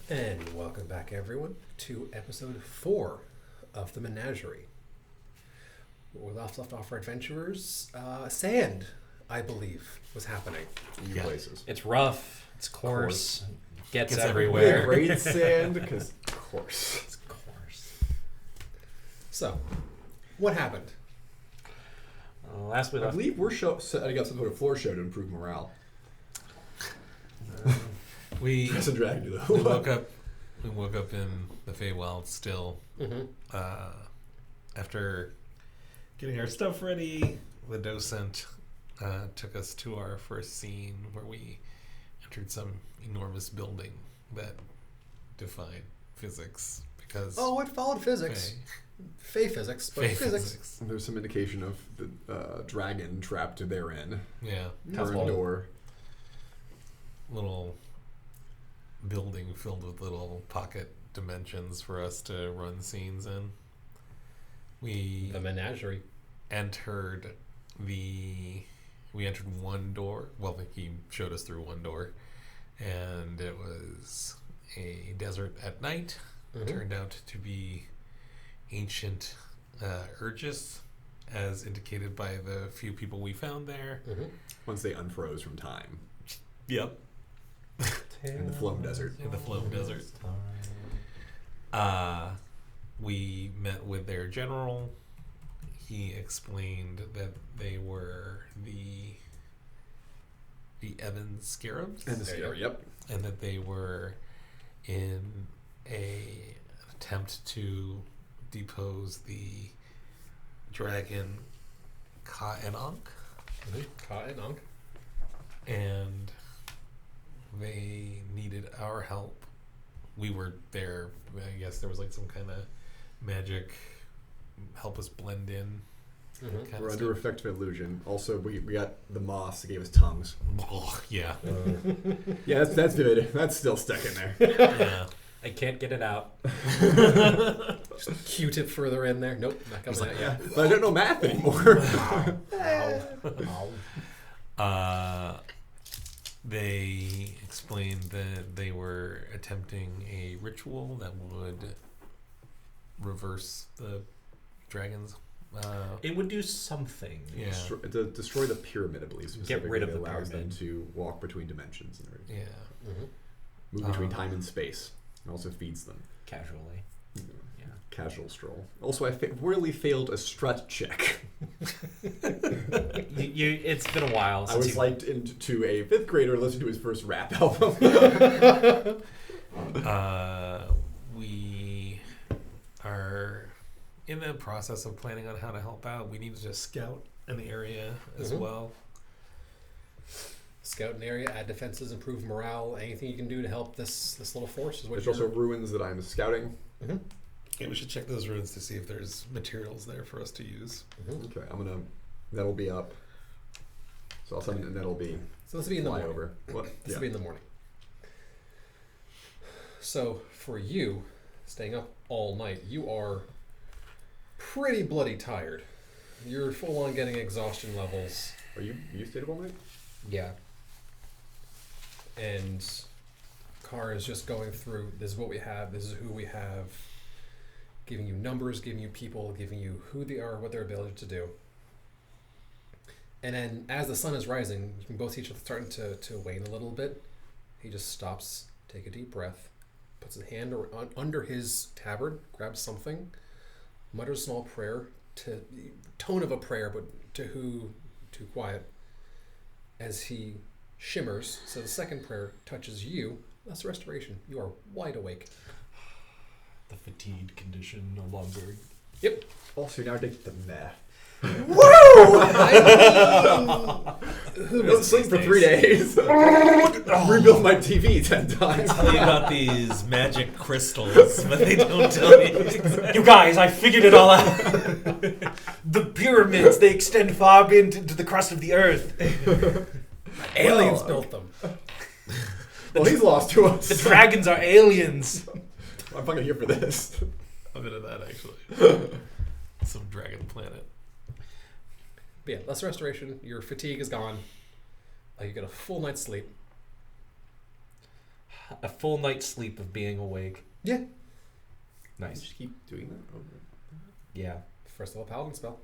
And welcome back, everyone, to episode 4 of the Menagerie. We left off our adventurers. Sand, I believe, was happening. Few places. It's rough. It's coarse. Gets Yeah, everywhere. great sand, because coarse. It's coarse. So, what happened? Last we I left. believe we're setting up some sort of floor show to improve morale. We That's a drag, though. we woke up in the Feywild still. After getting our stuff ready, the docent took us to our first scene where we entered some enormous building that defied physics because Oh, it followed physics. Fey physics, but Fey physics. And there's some indication of the dragon trapped therein. Yeah, Current door. little building filled with little pocket dimensions for us to run scenes in. We The Menagerie. entered one door. Well, he showed us through one door, and it was a desert at night. Turned out to be ancient Urgis, as indicated by the few people we found there. Once they unfroze from time. Yep. In the Floam Desert. In the Floam Desert. We met with their general. He explained that they were the Evan Scarabs. And the scare, yep. And that they were in an attempt to depose the dragon Ka-en-Ankh. Ka-en-Ankh. And they needed our help. We were there. I guess there was like some kind of magic help us blend in. Kind We're of under stuff. effective illusion. Also, we got the moths that gave us tongues. Oh, yeah. Yeah, that's vivid. That's still stuck in there. Yeah. I can't get it out. Just Q-tip further in there. Nope, not coming out yet. But I don't know math anymore. They explained that they were attempting a ritual that would reverse the dragons. It would do something. Yeah. Destroy the pyramid, I believe. Specifically, rid of it the allows pyramid. them to walk between dimensions and everything. Yeah. Move between time and space. It also feeds them. Casually. Yeah. Casual stroll. Also, I really failed a strut check. It's been a while I since was like to a 5th grader listening to his first rap album. We are in the process of planning on how to help out. We need to just scout an area as well. Scout an area, add defenses, improve morale. Anything you can do to help this little force is what There's you're... also ruins that I'm scouting. Yeah, we should check those ruins to see if there's materials there for us to use. Okay, that'll be up. So I'll send it, and that'll be So this will be in the morning. flyover. What? This will be in the morning. So for you, staying up all night, you are pretty bloody tired. You're full on getting exhaustion levels. Are you stayed up all night? Yeah. And Car is just going through, this is what we have, this is who we have, giving you numbers, giving you people, giving you who they are, what their ability to do. And then as the sun is rising, you can both see each other starting to wane a little bit. He just stops, take a deep breath, puts his hand under his tabard, grabs something, mutters a small prayer, tone of a prayer, but to quiet, as he shimmers. So the second prayer touches you. That's restoration. You are wide awake. The fatigued condition no longer. Yep. Also, now take the meth. Who Don't sleep for 3 days. Rebuild my TV 10 times. Tell you about these magic crystals, but they don't tell you. You guys, I figured it all out. The pyramids, they extend far into the crust of the earth. Aliens built them. Well, he's lost to us. The dragons are aliens. I'm fucking here for this. A bit of that, actually. Some dragon planet. But yeah, less restoration. Your fatigue is gone. You get a full night's sleep. a full night's sleep of being awake. Yeah. Nice. Just keep doing that over. Yeah. First level paladin spell.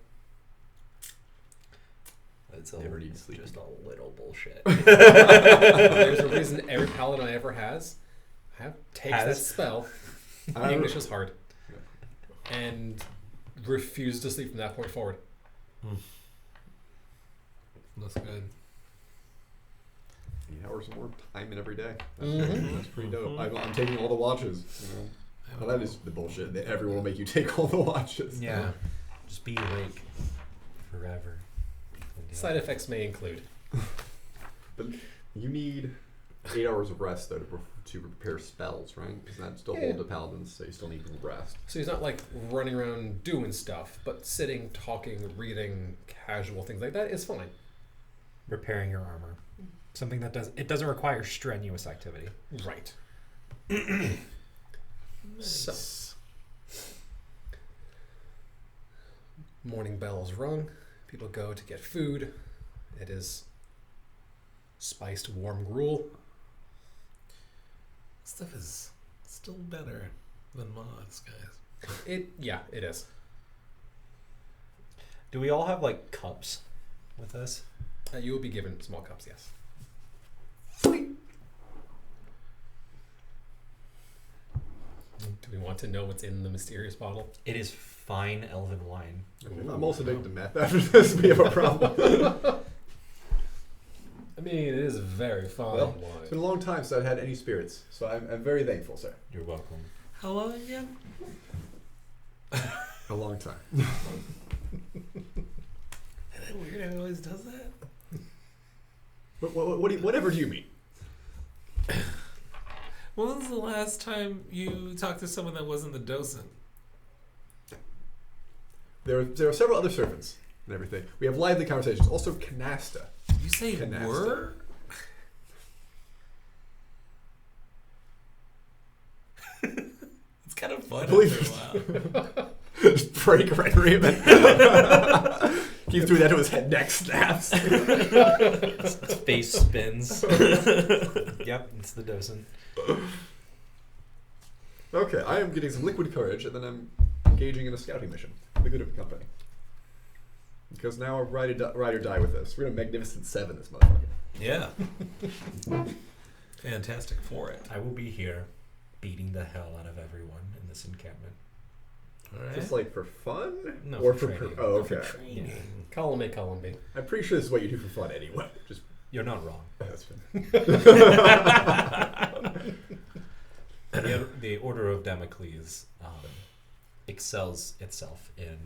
It's Never need sleep. just a little bullshit. There's a reason every paladin I ever takes that spell. English is hard. And refuses to sleep from that point forward. That's good. 8 hours more time in every day. That's, Mhm. that's pretty dope. I'm taking all the watches. You know? Well, that is the bullshit. That everyone will make you take all the watches. Yeah. Just be awake forever. Side effects may include. But you need 8 hours of rest though to prepare spells, right? Because that still hold the paladins, so you still need rest. So he's not like running around doing stuff, but sitting, talking, reading, casual things like that is fine. Repairing your armor. Something that doesn't require strenuous activity. Right. Nice. So, morning bell's rung. People go to get food. It is spiced warm gruel. Stuff is still better than mods, guys. It is. Do we all have like cups with us? You will be given small cups, yes. Do we want to know what's in the mysterious bottle? It is fine elven wine. If I'm also addicted to meth after this, we have a problem. I mean, it is very fine Well, wine. It's been a long time since I've had any spirits, so I'm very thankful, sir. You're welcome. How long again? A long time. Isn't that weird how he always does that? Whatever do you mean? When was the last time you talked to someone that wasn't the docent? There are several other servants and everything. We have lively conversations. Also, canasta. You say Canasta. were? It's kind of fun after a while. Just break Red Raven. Keep doing that to his head, neck snaps. Its face spins. Yep, it's the docent. Okay, I am getting some liquid courage, and then I'm engaging in a scouting mission for the good of the company. Because now we're ride or die with this. We're gonna Magnificent 7 this motherfucker. Yeah. Fantastic for it. I will be here beating the hell out of everyone in this encampment. All right. Just like for fun? No, or for for training. oh, okay. Training. Column A, column B. I'm pretty sure this is what you do for fun anyway. Just You're not wrong. that's fine. The Order of Damocles excels itself in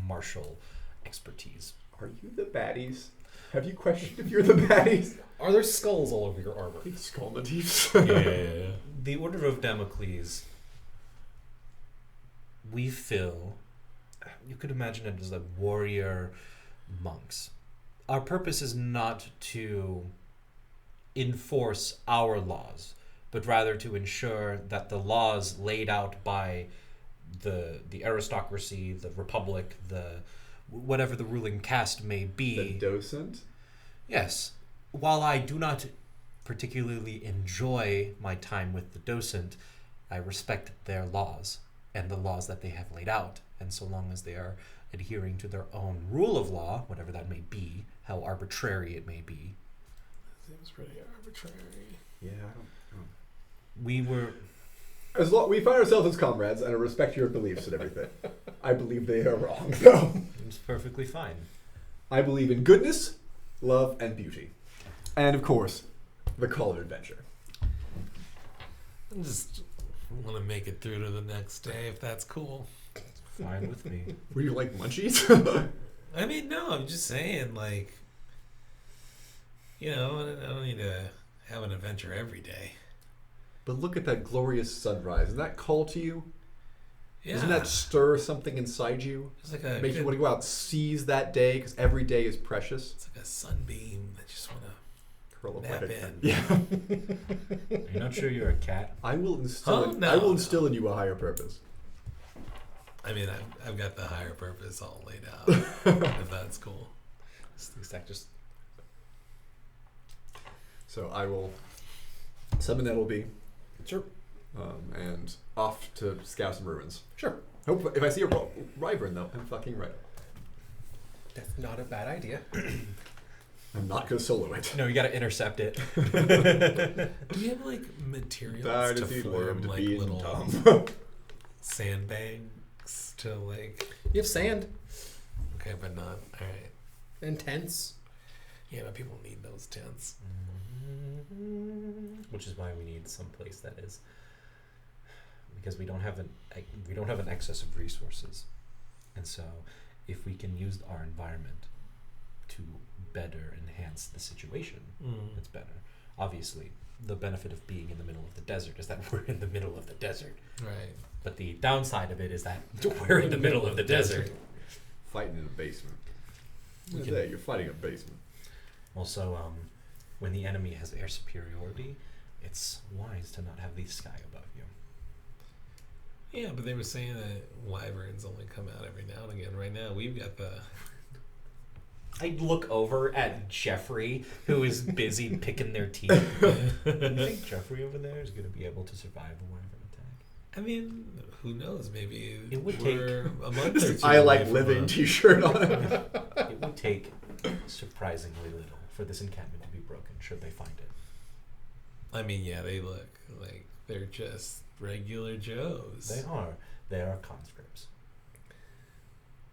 martial expertise. Are you the baddies? Have you questioned if you're the baddies? Are there skulls all over your armor? Skull motifs. Yeah. The Order of Damocles, we feel, you could imagine it as like warrior monks. Our purpose is not to enforce our laws, but rather to ensure that the laws laid out by the aristocracy, the republic, whatever the ruling caste may be. The docent? Yes. While I do not particularly enjoy my time with the docent, I respect their laws and the laws that they have laid out. And so long as they are adhering to their own rule of law, whatever that may be, how arbitrary it may be. Seems pretty arbitrary. Yeah, I don't. We were... We find ourselves as comrades, and I respect your beliefs and everything. I believe they are wrong, though. It's perfectly fine. I believe in goodness, love, and beauty. And, of course, the call of adventure. I just want to make it through to the next day, if that's cool. Fine with me. Would you like munchies? I mean, no, I'm just saying, like, you know, I don't need to have an adventure every day. But look at that glorious sunrise. Doesn't that call to you? Yeah. Doesn't that stir something inside you? It's like a Make you want to go out and seize that day, because every day is precious. It's like a sunbeam that you just want to Curl up nap like a- in. Yeah. You're not sure you're a cat? I will instill. Oh, in, no, I will no. instill in you a higher purpose. I mean, I've got the higher purpose all laid out, if that's cool. These actors. So I will Summon Nettleby, Sure. and off to scout some ruins. Sure. Hope if I see a wyvern though, I'm fucking right. That's not a bad idea. I'm not gonna solo it. No, you gotta intercept it. Do we have like materials That to is the form live to like be little dumb. sandbags to like? You have sand Okay, but not all right. and tents. Yeah, but people need those tents. Which is why we need some place that is, because we don't have an excess of resources, and so if we can use our environment to better enhance the situation, it's better. Obviously, the benefit of being in the middle of the desert is that we're in the middle of the desert. Right. But the downside of it is that we're in the middle of the desert. Fighting in a basement. We can- You're fighting a basement. Also, when the enemy has air superiority, it's wise to not have the sky above you. Yeah, but they were saying that wyverns only come out every now and again. Right now, we've got the. I look over at Jeffrey, who is busy picking their teeth. You think Jeffrey over there is going to be able to survive a wyvern attack? I mean, who knows? Maybe It would we're a month or two. I like away from living a- T-shirt on it. It would take surprisingly little for this encampment to be broken, should they find it. I mean, yeah, they look like they're just regular Joes. They are conscripts.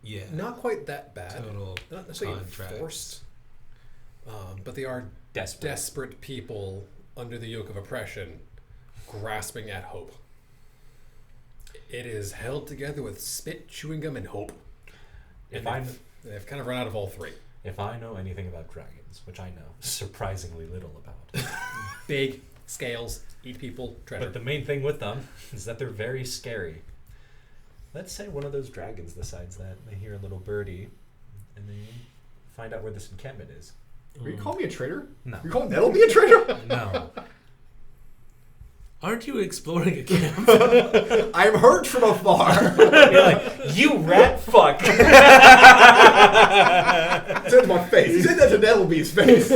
Yeah. Not quite that bad. Total Not necessarily contracts. forced. But they are desperate people under the yoke of oppression, grasping at hope. It is held together with spit, chewing gum, and hope. If And they've kind of run out of all three. If I know anything about dragons, which I know surprisingly little about, Big, scales, eat people, treasure. but the main thing with them is that they're very scary. Let's say one of those dragons decides that they hear a little birdie and they find out where this encampment is. Are you calling me a traitor? No. You calling Nettleby a traitor? No. Aren't you exploring a camp? I'm hurt from afar. You're like, you rat fuck. Say it to my face. Say that to Nettleby's face.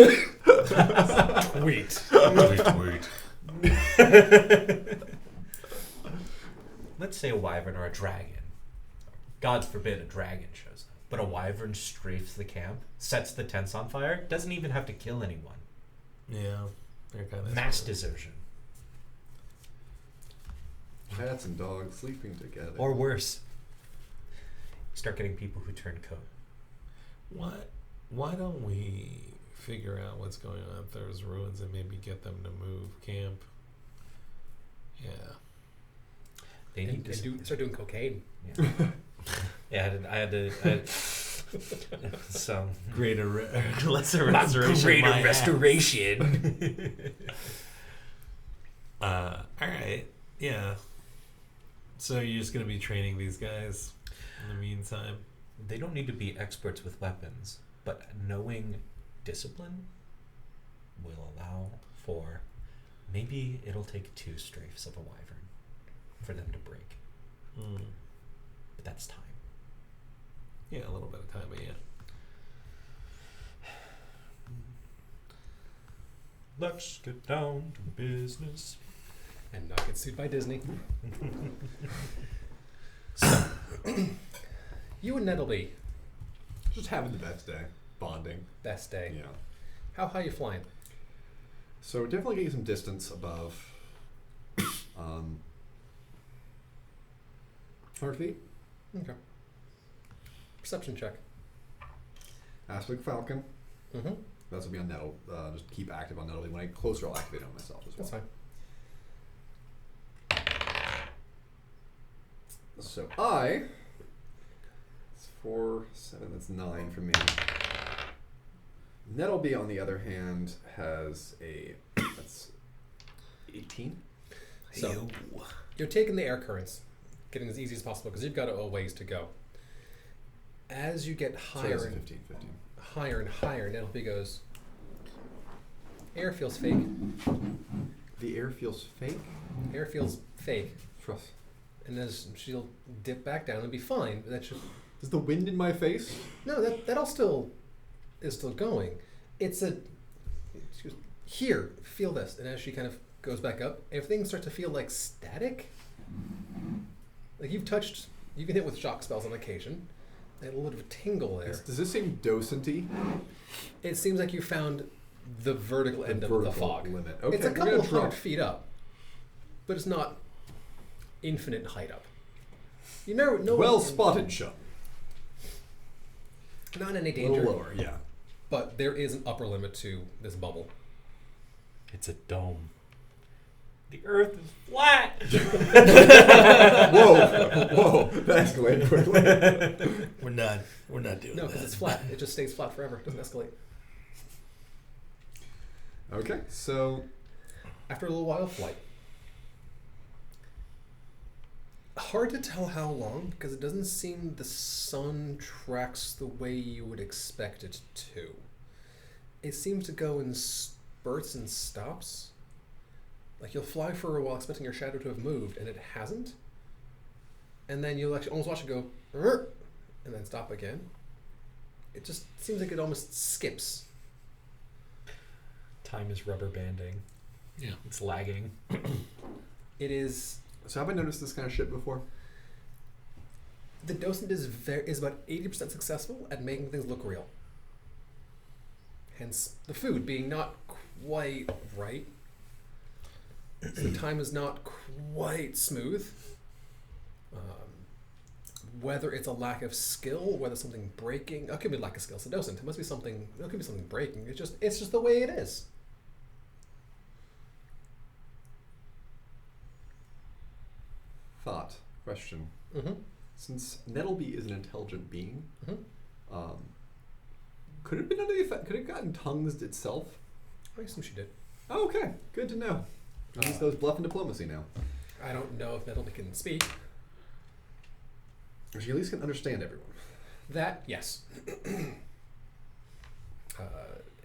Tweet. Let's say a wyvern or a dragon. God forbid a dragon shows up. But a wyvern strafes the camp, sets the tents on fire, doesn't even have to kill anyone. Yeah, they're kind of Mass desertion. Cats and dogs sleeping together. Or worse. Start getting people who turn coat. Why don't we figure out what's going on at those ruins and maybe get them to move camp? Yeah. They need to Start doing cocaine. Yeah. Yeah, I had so Greater lesser not restoration. greater my ass. restoration. All right. Yeah. So you're just gonna be training these guys in the meantime? They don't need to be experts with weapons, but knowing discipline will allow for maybe it'll take 2 strafes of a wyvern for them to break. But that's time. Yeah, a little bit of time, but yeah. Let's get down to business. And not get sued by Disney. So, you and Nettleby, Just having the best day. Bonding. best day. Yeah. How high you flying? So definitely getting some distance above 100 feet. Okay. Perception check. Aspect Falcon. Mm-hmm. That's will be on Nettle. Just keep active on Nettleby. When I get closer, I'll activate it on myself as well. That's fine. So it's 4, 7, that's 9 for me. Nettleby, on the other hand, has that's 18. So, you're taking the air currents, getting as easy as possible because you've got a ways to go. As you get So higher that's and 15. higher and higher, Nettleby goes, air feels fake. The air feels fake. Air feels fake. Trust. And as she'll dip back down and be fine. But that's just Is the wind in my face? no. That all still is still going. It's a. She goes, here, feel this. And as she kind of goes back up. Everything starts to feel like static. Like you can hit with shock spells on occasion. A little bit of a tingle there. Does this seem docent-y? It seems like you found the vertical end of the vertical fog. limit. Okay, It's a we're couple gonna of drop- hundred feet up, but it's not infinite height up. You never know. Well spotted, Sean. Not in any A danger. little lower, yeah. But there is an upper limit to this bubble. It's a dome. The Earth is flat. Whoa, that escalated quickly. We're not doing No, that. because it's flat. It just stays flat forever. It doesn't escalate. Okay, so After a little while of flight. Hard to tell how long, because it doesn't seem the sun tracks the way you would expect it to. It seems to go in spurts and stops. Like you'll fly for a while expecting your shadow to have moved, and it hasn't. And then you'll actually almost watch it go, "Rrr," and then stop again. It just seems like it almost skips. Time is rubber banding. Yeah. It's lagging. It is. So have I noticed this kind of shit before? The docent is about 80% successful at making things look real. Hence, the food being not quite right. So the time is not quite smooth. Whether it's a lack of skill, whether something breaking, it could be lack of skill. It's a docent. It must be something. It could be something breaking. It's just the way it is. Thought, question. Mm-hmm. Since Nettleby is an intelligent being, Mm-hmm. could it have been under the effect? Could it have gotten tongues itself? I assume she did. Oh, okay, good to know. At least those bluff and diplomacy now. I don't know if Nettleby can speak. She at least can understand everyone. That, yes.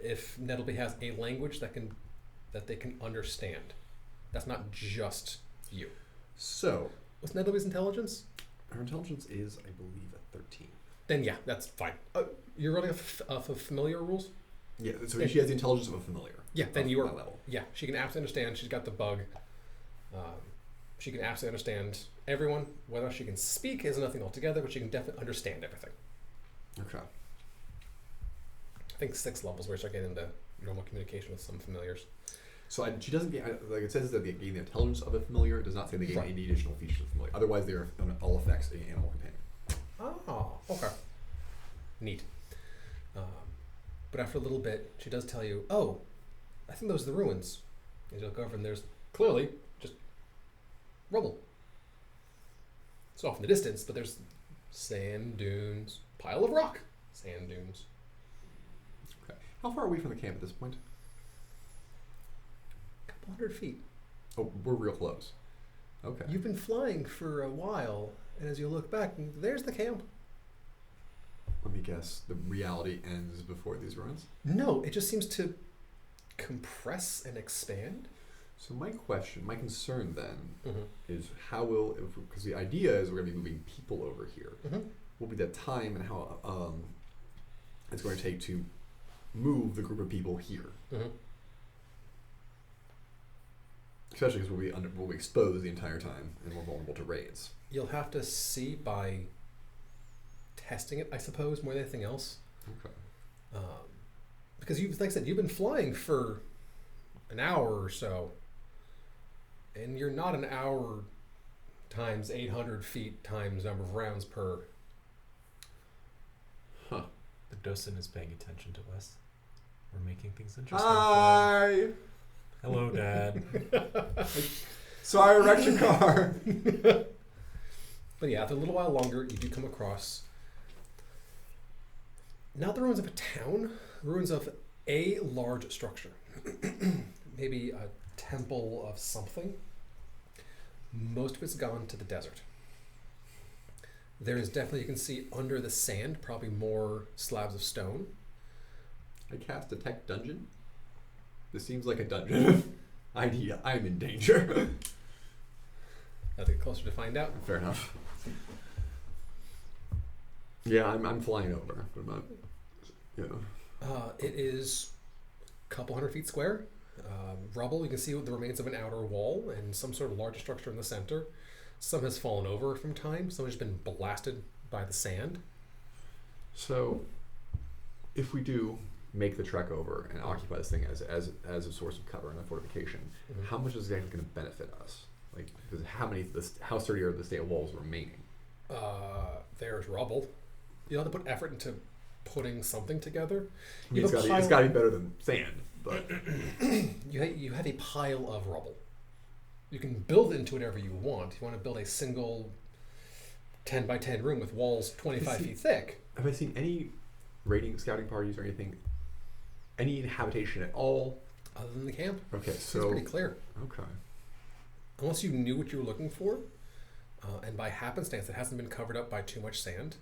If Nettleby has a language that they can understand, that's not just you. So, What's Nettleby's intelligence? her intelligence is, I believe, a 13. Then yeah, that's fine. You're running off of familiar rules? Yeah, so Then- she has the intelligence of a familiar. Yeah, then of you are. my level. Yeah, she can absolutely understand. She's got the bug. She can absolutely understand everyone. Whether she can speak is nothing altogether, but she can definitely understand everything. Okay. I think 6 levels where you start getting into normal communication with some familiars. So she doesn't gain, like it says that they gain the intelligence of a familiar. It does not say they gain Right. any additional features of familiar. Otherwise, they are on all effects an animal companion. Oh, okay. Neat. But after a little bit, she does tell you, oh, I think those are the ruins. And you look over and there's clearly just rubble. It's off in the distance, but there's sand dunes, pile of rock, sand dunes. Okay. How far are we from the camp at this point? A couple 100 feet. Oh, we're real close. Okay. You've been flying for a while, and as you look back, there's the camp. Let me guess. The reality ends before these ruins. No, it just seems to compress and expand. So my concern then Mm-hmm. is how will, because the idea is we're going to be moving people over here. Mm-hmm. Will be the time and how it's going to take to move the group of people here. Mm-hmm. Especially because we'll be exposed the entire time and we're vulnerable to raids. You'll have to see by testing it, I suppose, more than anything else. Okay. Because like I said, you've been flying for an hour or so, and you're not an hour times 800 feet times number of rounds per. Huh. The docent is paying attention to us. We're making things interesting. Hi! Hello, Dad. Sorry, I wrecked your car. But yeah, after a little while longer, you do come across not the ruins of a town, ruins of a large structure. Maybe a temple of something. Most of it's gone to the desert. There is definitely, you can see under the sand, probably more slabs of stone. I cast Detect Dungeon. This seems like a dungeon. Idea. I'm in danger. I'll get closer to find out. Fair enough. Yeah, I'm flying over, but I'm not. You know. It is a couple 100 feet square. Rubble, you can see the remains of an outer wall and some sort of larger structure in the center. Some has fallen over from time. Some has been blasted by the sand. So, if we do make the trek over and occupy this thing as a source of cover and a fortification, how much is it actually going to benefit us? Like, how sturdy are the state walls remaining? There's rubble. You'll have to put effort into putting something together. I mean, it's got to be better than sand, but You have a pile of rubble. You can build into whatever you want. You want to build a single 10 by 10 room with walls 25 feet thick. Have I seen any raiding scouting parties or anything? Any habitation at all? Other than the camp? Okay, so It's pretty clear. Okay. Unless you knew what you were looking for, and by happenstance it hasn't been covered up by too much sand,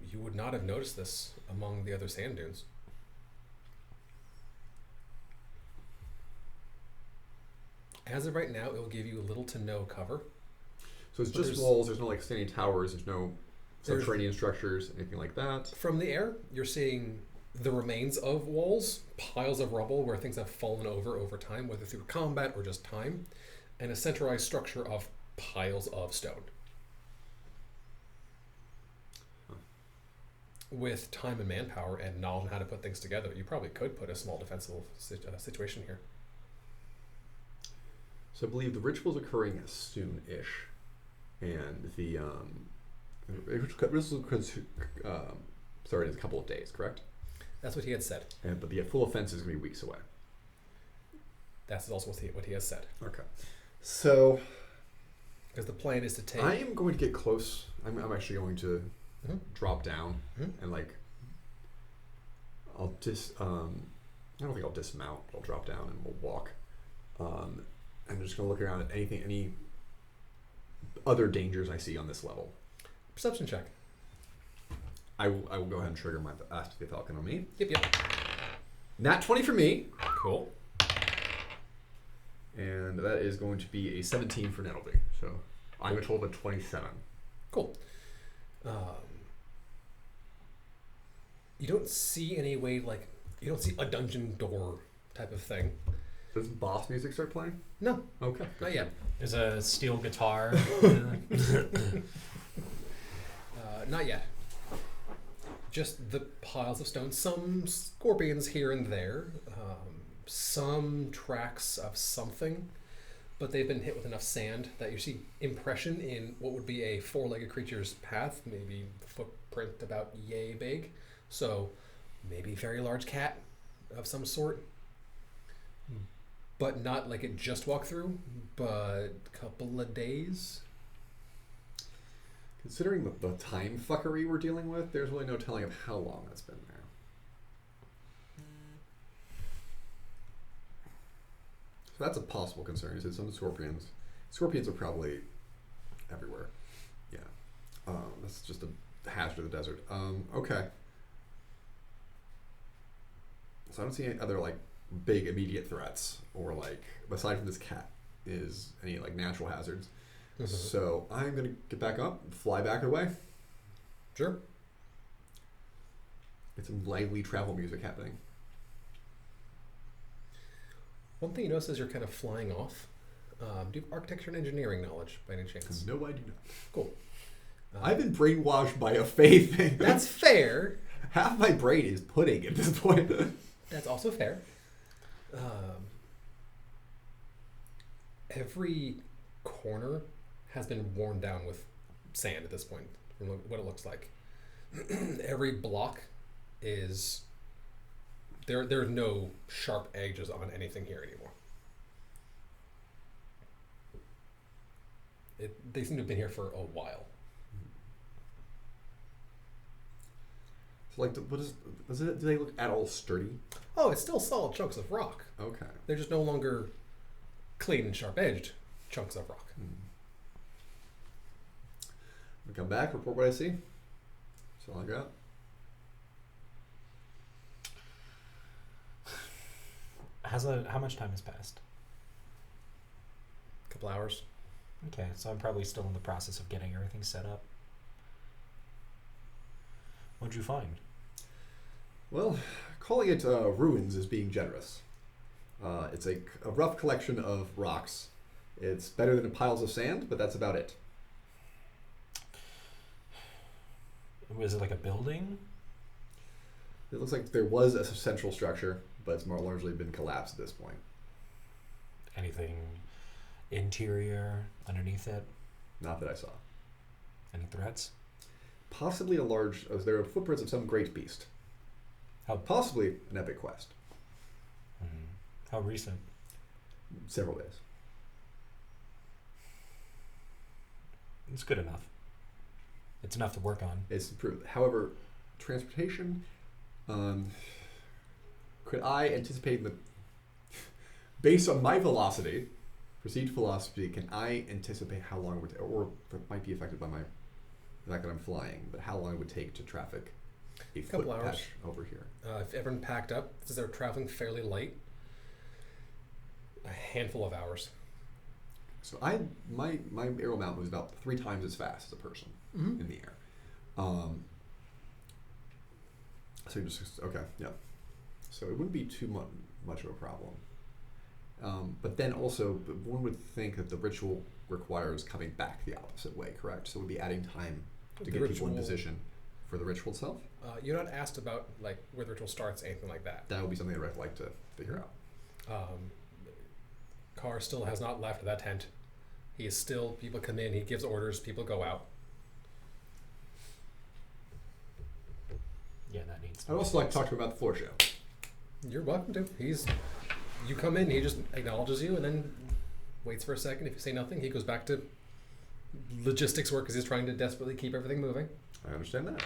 you would not have noticed this among the other sand dunes. As of right now, it will give you little to no cover. So it's But just walls. There's no like standing towers. There's no subterranean structures, anything like that. From the air, you're seeing the remains of walls, piles of rubble where things have fallen over time, whether through combat or just time, and a centralized structure of piles of stone. With time and manpower and knowledge on how to put things together, you probably could put a small defensible situation here. So I believe the ritual's occurring soon-ish, and the ritual started in a couple of days, correct? That's what he had said. But the full offense is going to be weeks away. That's also what he has said. Okay. So Because the plan is to take... I am going to get close. I'm actually going to drop down and like I don't think I'll dismount. I'll drop down and we'll walk. I'm just going to look around at any other dangers I see on this level. Perception check. I will go ahead and trigger my Ask the Falcon on me. Yep. Nat 20 for me. Cool. And that is going to be a 17 for Nettleby. So I'm a total of 27. Cool. You don't see any way, like, you don't see a dungeon door type of thing. Does boss music start playing? No, Okay. not yet. There's a steel guitar. Not yet. Just the piles of stone. Some scorpions here and there. Some tracks of something. But they've been hit with enough sand that you see impression in what would be a four-legged creature's path. Maybe footprint about yay big. So maybe very large cat of some sort. But not like it just walked through, but a couple of days. Considering the time fuckery we're dealing with, there's really no telling of how long that's been there. So that's a possible concern. You said some scorpions. Scorpions are probably everywhere. Yeah. That's just a hazard of the desert. Okay. So I don't see any other like big immediate threats or like aside from this cat is any like natural hazards. So I'm gonna get back up, fly back away. Sure. Get some lively travel music happening. One thing you notice as you're kind of flying off, do you have architecture and engineering knowledge by any chance? No, I do not. Cool. I've been brainwashed by a faith thing. That's fair. Half my brain is pudding at this point. That's also fair. Every corner has been worn down with sand at this point, from what it looks like. Every block is... There are no sharp edges on anything here anymore. They seem to have been here for a while. So like, do they look at all sturdy? Oh, it's still solid chunks of rock. Okay. They're just no longer clean and sharp-edged chunks of rock. We come back, report what I see. That's all I got. How much time has passed? A couple hours. Okay, so I'm probably still in the process of getting everything set up. What'd you find? Well, calling it ruins is being generous. It's a rough collection of rocks. It's better than piles of sand, but that's about it. Was it like a building? It looks like there was a central structure, but it's more largely been collapsed at this point. Anything interior underneath it? Not that I saw. Any threats? Possibly a large... there are footprints of some great beast. Possibly an epic quest. How recent? Several days. It's good enough. It's enough to work on. It's improved. However, transportation... could I anticipate the... Based on my velocity, perceived velocity, can I anticipate how long it would... or it might be affected by the fact that I'm flying, but how long it would take to traffic a couple foot hours patch over here? If everyone packed up, since they're traveling fairly light, a handful of hours. So my aerial mount was about 3 times as fast as a person in the air. So just okay, yeah. So it wouldn't be too much of a problem. But then also, one would think that the ritual requires coming back the opposite way, correct? So we'd be adding time to get people in position for the ritual itself. You're not asked about like where the ritual starts, anything like that. That would be something I'd like to figure out. Carr still has not left that tent. He is still, people come in, he gives orders, people go out. Yeah, that needs to I'd also like to talk to him about the floor show. You're welcome to. You come in, he just acknowledges you and then waits for a second. If you say nothing, he goes back to logistics work because he's trying to desperately keep everything moving. I understand that.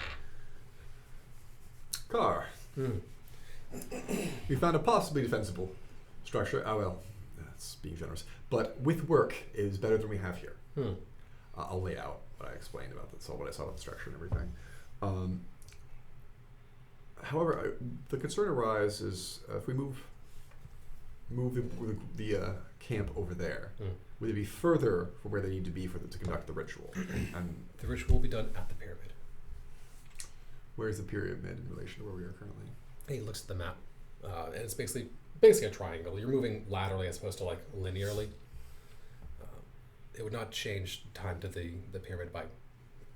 Carr. We found a possibly defensible structure. Oh, well, that's being generous. But with work is better than we have here. I'll lay out what I explained about this, what I saw about the structure and everything. However, the concern arises if we move the camp over there, would it be further from where they need to be for them to conduct the ritual? And the ritual will be done at the pyramid. Where is the pyramid in relation to where we are currently? He looks at the map, and it's basically a triangle. You're moving laterally as opposed to like linearly. It would not change time to the pyramid by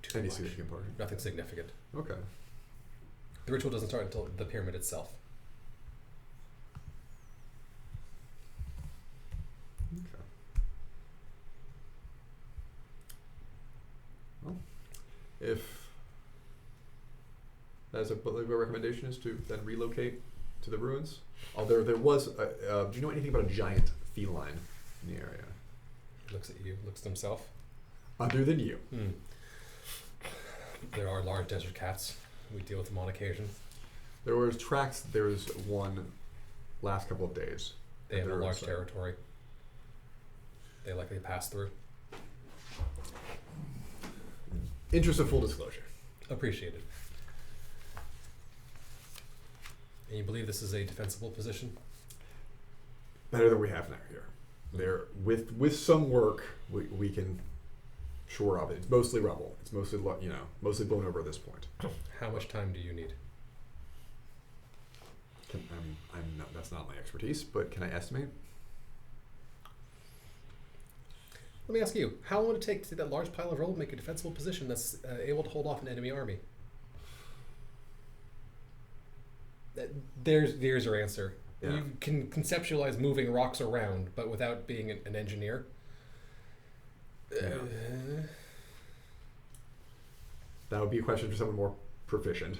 too Any much. significant part? Nothing significant. Okay. The ritual doesn't start until the pyramid itself. Okay. Well, if that's a recommendation is to then relocate to the ruins. Although there was, do you know anything about a giant feline in the area? He looks at you, looks at himself. Other than you. There are large desert cats. We deal with them on occasion. There was tracks. There was one last couple of days. They have a large territory. They likely pass through. Interest of full disclosure. Appreciated. And you believe this is a defensible position? Better than we have now here. There, with some work, we can shore up. It's mostly rubble. It's mostly mostly blown over at this point. How much time do you need? I'm not, that's not my expertise, but can I estimate? Let me ask you, how long would it take to that large pile of rubble make a defensible position that's able to hold off an enemy army? There's your answer. Yeah. You can conceptualize moving rocks around, but without being an engineer. Yeah. That would be a question for someone more proficient.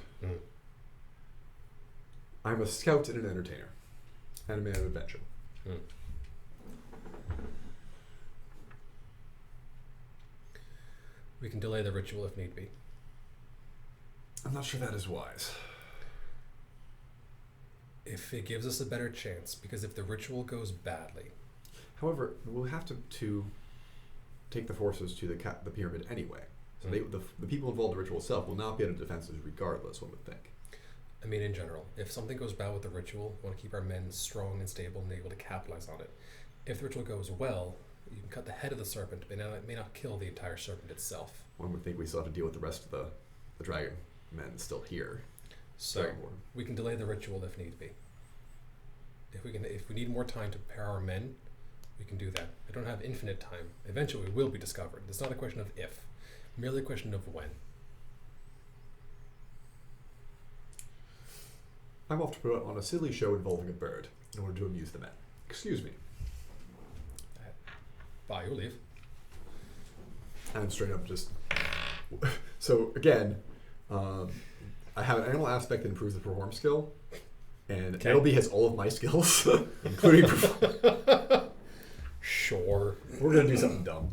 I'm a scout and an entertainer, and a man of adventure. We can delay the ritual if need be. I'm not sure that is wise. If it gives us a better chance, because if the ritual goes badly... However, we'll have to take the forces to the pyramid anyway. So the people involved in the ritual itself will not be at a defenses regardless, one would think. I mean, in general, if something goes bad with the ritual, we want to keep our men strong and stable and able to capitalize on it. If the ritual goes well, you can cut the head of the serpent, but it may not kill the entire serpent itself. One would think we still have to deal with the rest of the dragon men still here. So we can delay the ritual if need be. If we need more time to prepare our men, we can do that. We don't have infinite time. Eventually, we will be discovered. It's not a question of if, merely a question of when. I'm off to put on a silly show involving a bird in order to amuse the men. Excuse me. Bye, you'll leave. I'm straight up just... So, again, I have an animal aspect that improves the perform skill, and Metalby has all of my skills, including perform. Sure. We're going to do something dumb.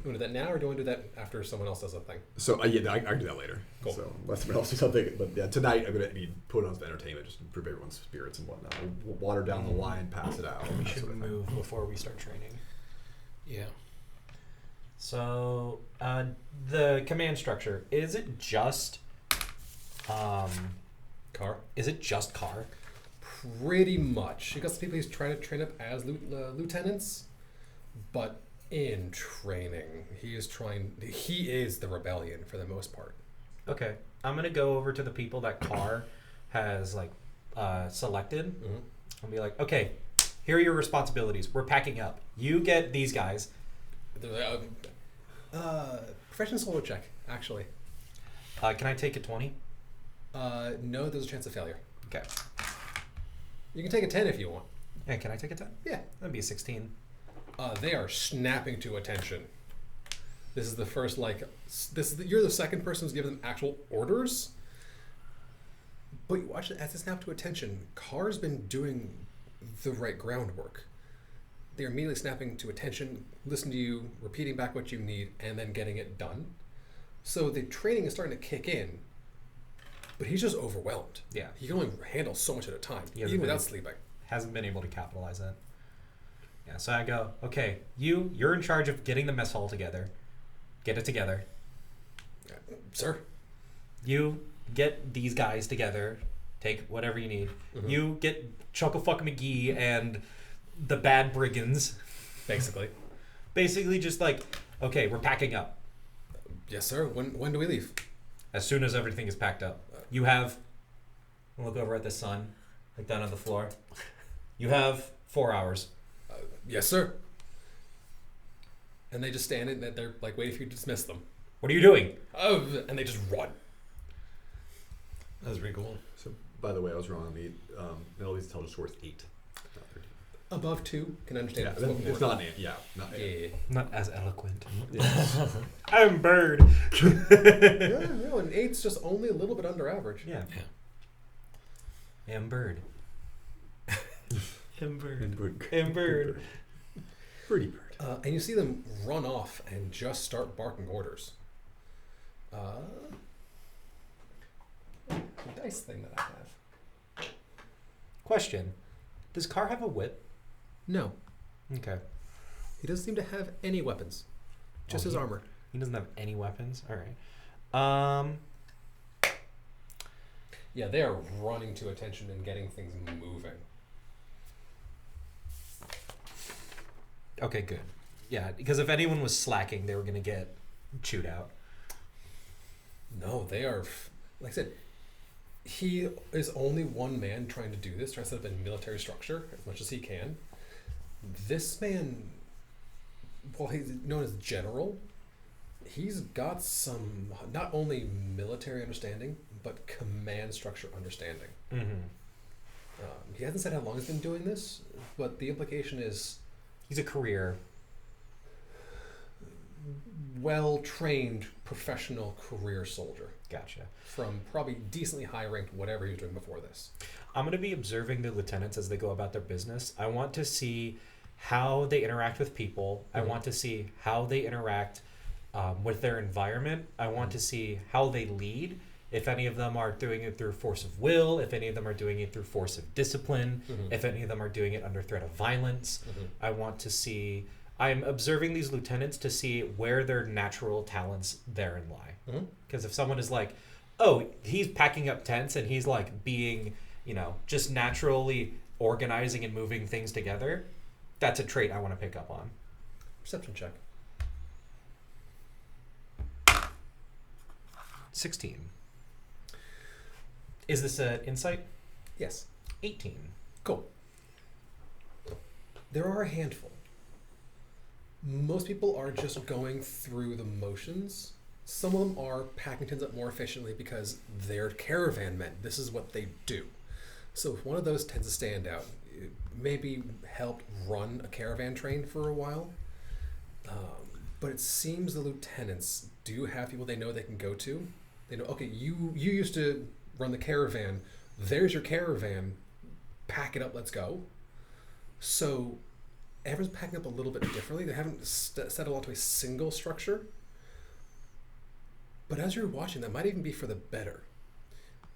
Do you want to do that now, or do you want to do that after someone else does a thing? So, yeah, I can do that later. Cool. So, unless someone else does something. But yeah, tonight I'm going to put on some entertainment, just to improve everyone's spirits and whatnot. We'll water down the wine, pass it out. We that should sort of thing. move before we start training. Yeah. So, the command structure, is it just Car? car? Pretty much. You got some people he's trying to train up as lieutenants, but in training, he is the rebellion for the most part. Okay. I'm going to go over to the people that Carr has selected and be like, okay, here are your responsibilities. We're packing up. You get these guys. They're like, professional solo check, actually. Can I take a 20? No, there's a chance of failure. Okay. You can take a 10 if you want. And can I take a 10? Yeah. That'd be a 16. They are snapping to attention. This is the first, you're the second person who's given them actual orders. But you watch it as they snap to attention. Carr's been doing the right groundwork. They're immediately snapping to attention, listening to you, repeating back what you need, and then getting it done. So the training is starting to kick in, but he's just overwhelmed. Yeah. He can only handle so much at a time, Yeah, even without sleeping. Hasn't been able to capitalize it. Yeah, so I go, okay, you're in charge of getting the mess hall together. Get it together. Sir? You get these guys together. Take whatever you need. Mm-hmm. You get Chucklefuck McGee and the bad brigands. Basically just like, okay, we're packing up. Yes, sir. When do we leave? As soon as everything is packed up. You have, look over at the sun, like down on the floor. You have 4 hours. Yes, sir. And they just stand and they're like waiting for you to dismiss them. What are you doing? Oh, and they just run. That's pretty cool. So, by the way, I was wrong on the Metalby's intelligence score is 8. Not 13. Above 2 can understand. Yeah, it's spoken it's word. not an 8. Yeah, not Yeah. Not as eloquent. Yeah. I'm Bird. Yeah, no, and 8's just only a little bit under average. Yeah. Am Bird. Am Bird. Am Bird. Pretty bird. And you see them run off and just start barking orders. The dice thing that I have. Question. Does Carr have a whip? No, Okay. he doesn't seem to have any weapons. Just his armor. He doesn't have any weapons? Alright. Yeah, they are running to attention and getting things moving. Okay, good. Yeah, because if anyone was slacking, they were going to get chewed out. No, they are, like I said, he is only one man trying to do this, trying to set up a military structure as much as he can. This man, while he's known as general, he's got some not only military understanding, but command structure understanding. Mm-hmm. He hasn't said how long he's been doing this, but the implication is He's a career. well-trained, professional career soldier Gotcha. from probably decently high-ranked whatever he was doing before this. I'm going to be observing the lieutenants as they go about their business. I want to see how they interact with people. I want to see how they interact with their environment. I want to see how they lead. If any of them are doing it through force of will, if any of them are doing it through force of discipline, if any of them are doing it under threat of violence. I want to see... I'm observing these lieutenants to see where their natural talents therein lie. Because if someone is like, oh, he's packing up tents and he's like being, just naturally organizing and moving things together, that's a trait I want to pick up on. Perception check. 16. Is this an insight? Yes. 18. Cool. There are a handful. Most people are just going through the motions. Some of them are packing tins up more efficiently because they're caravan men. This is what they do. So if one of those tends to stand out, it maybe helped run a caravan train for a while. But it seems the lieutenants do have people they know they can go to. They know, okay, you used to run the caravan. There's your caravan. Pack it up, let's go. So everyone's packing up a little bit differently. They haven't settled onto a single structure. But as you're watching, that might even be for the better.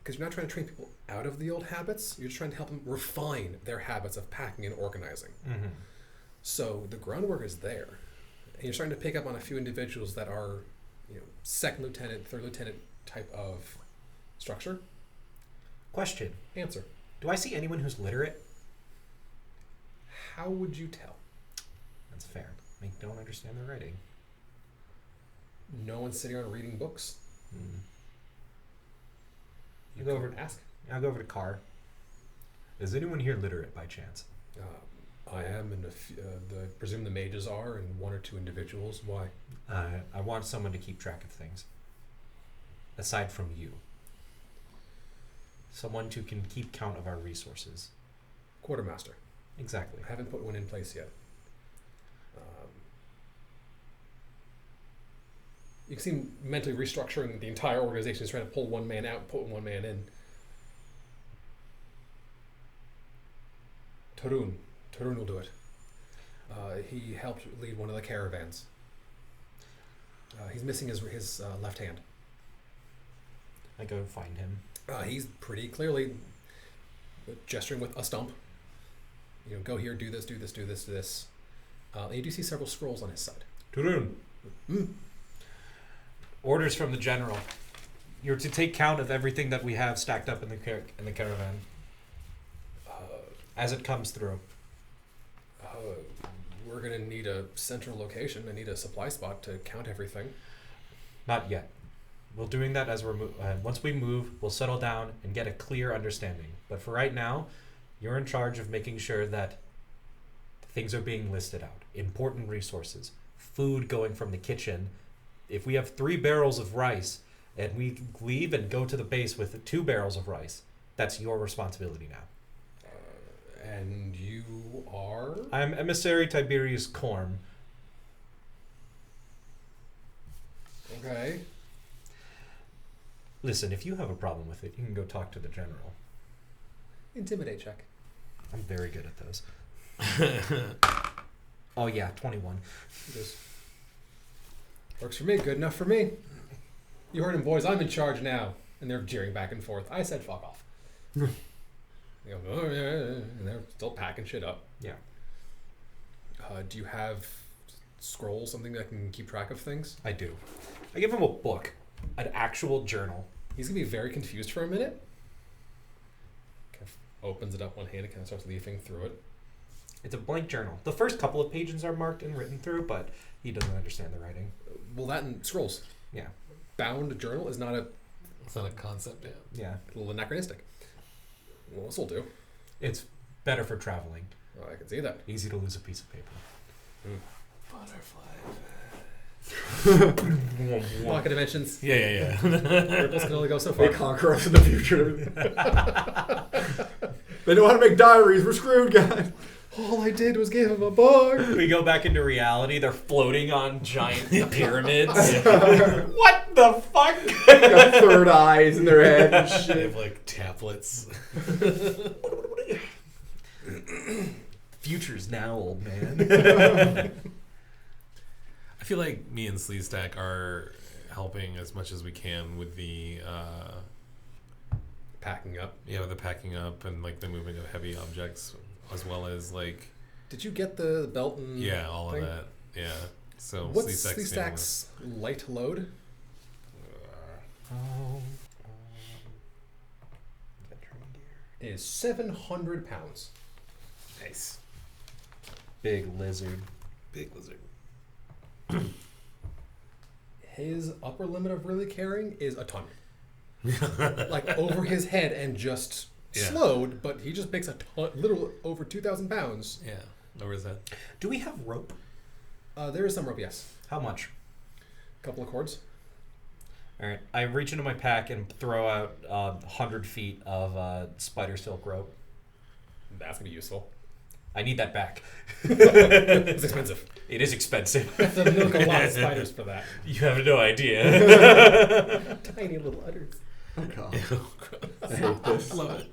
Because you're not trying to train people out of the old habits. You're just trying to help them refine their habits of packing and organizing. Mm-hmm. So the groundwork is there. And you're starting to pick up on a few individuals that are, second lieutenant, third lieutenant type of structure. Question. Answer. Do I see anyone who's literate? How would you tell? That's fair. I don't understand the writing. No one's sitting around reading books. You go over and ask. I'll go over to Carr. Is anyone here literate by chance? I am, and I presume the mages are, and one or two individuals. Why? I want someone to keep track of things. Aside from you. Someone who can keep count of our resources. Quartermaster. Exactly. I haven't put one in place yet. You can see him mentally restructuring the entire organization. He's trying to pull one man out and put one man in. Tarun will do it. He helped lead one of the caravans. He's missing his left hand. I go find him. He's pretty clearly gesturing with a stump. Go here, do this, do this, do this, do this. And you do see several scrolls on his side. Turun. Orders from the general. You're to take count of everything that we have stacked up in the caravan as it comes through. We're gonna need a central location. I need a supply spot to count everything. Not yet. We're doing that as we're once we move, we'll settle down and get a clear understanding. But for right now, you're in charge of making sure that things are being listed out. Important resources, food going from the kitchen. If we have 3 barrels of rice and we leave and go to the base with 2 barrels of rice, that's your responsibility now. And you are? I'm Emissary Tiberius Corm. Okay. Listen, if you have a problem with it, you can go talk to the general. Intimidate check. I'm very good at those. Oh yeah, 21. Just works for me. Good enough for me. You heard him, boys. I'm in charge now. And they're jeering back and forth. I said fuck off. They go, oh, yeah, and they're still packing shit up. Yeah. Do you have scrolls, something that can keep track of things? I do. I give him a book, an actual journal. He's going to be very confused for a minute. Kind of opens it up one hand and kind of starts leafing through it. It's a blank journal. The first couple of pages are marked and written through, but he doesn't understand the writing. Well, that and scrolls. Yeah. Bound journal is not It's not a concept, Yeah. a little anachronistic. Well, this will do. It's better for traveling. Oh, I can see that. Easy to lose a piece of paper. Butterfly. Pocket dimensions. Yeah. Ripples can only go so far. They conquer us in the future. They know how to make diaries. We're screwed, guys. All I did was give him a book. We go back into reality. They're floating on giant pyramids. What the fuck? They got third eyes in their head and They shit. have like tablets. Future's now, old man. I feel like me and Sleestack are helping as much as we can with the Packing up. the packing up and like the movement of heavy objects, as well as like Did you get the belt and all thing? of that. Yeah. So What's Sleestack's Sleestack's light load? Is 700 pounds. nice. Big lizard. Big lizard. His upper limit of really carrying is a ton. like over his head and just slowed, but he just makes a ton, little over 2,000 pounds. Yeah. Where is that? Do we have rope? There is some rope, yes. How much? A couple of cords. All right. I reach into my pack and throw out 100 feet of spider silk rope. That's going to be useful. I need that back. It's expensive. It is expensive. I have to milk a lot of spiders for that. You have no idea. Tiny little udders. Oh god. I hate this. Love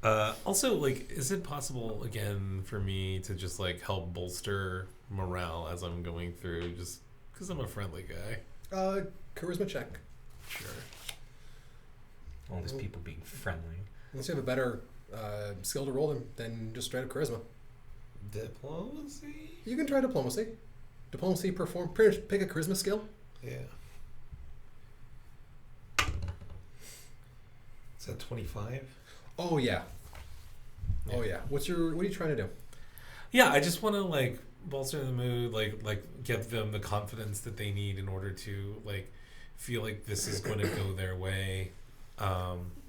it. Also, like, is it possible again for me to just like help bolster morale as I'm going through, just because I'm a friendly guy? Charisma check. Sure. All these people being friendly. Unless you have a better skill to roll than just straight up charisma. Diplomacy. You can try diplomacy. Diplomacy, pick a charisma skill. Yeah. Is that 25? Oh yeah. Oh yeah. What are you trying to do? Yeah, I just want to like bolster the mood, like give them the confidence that they need in order to like feel like this is going to go their way.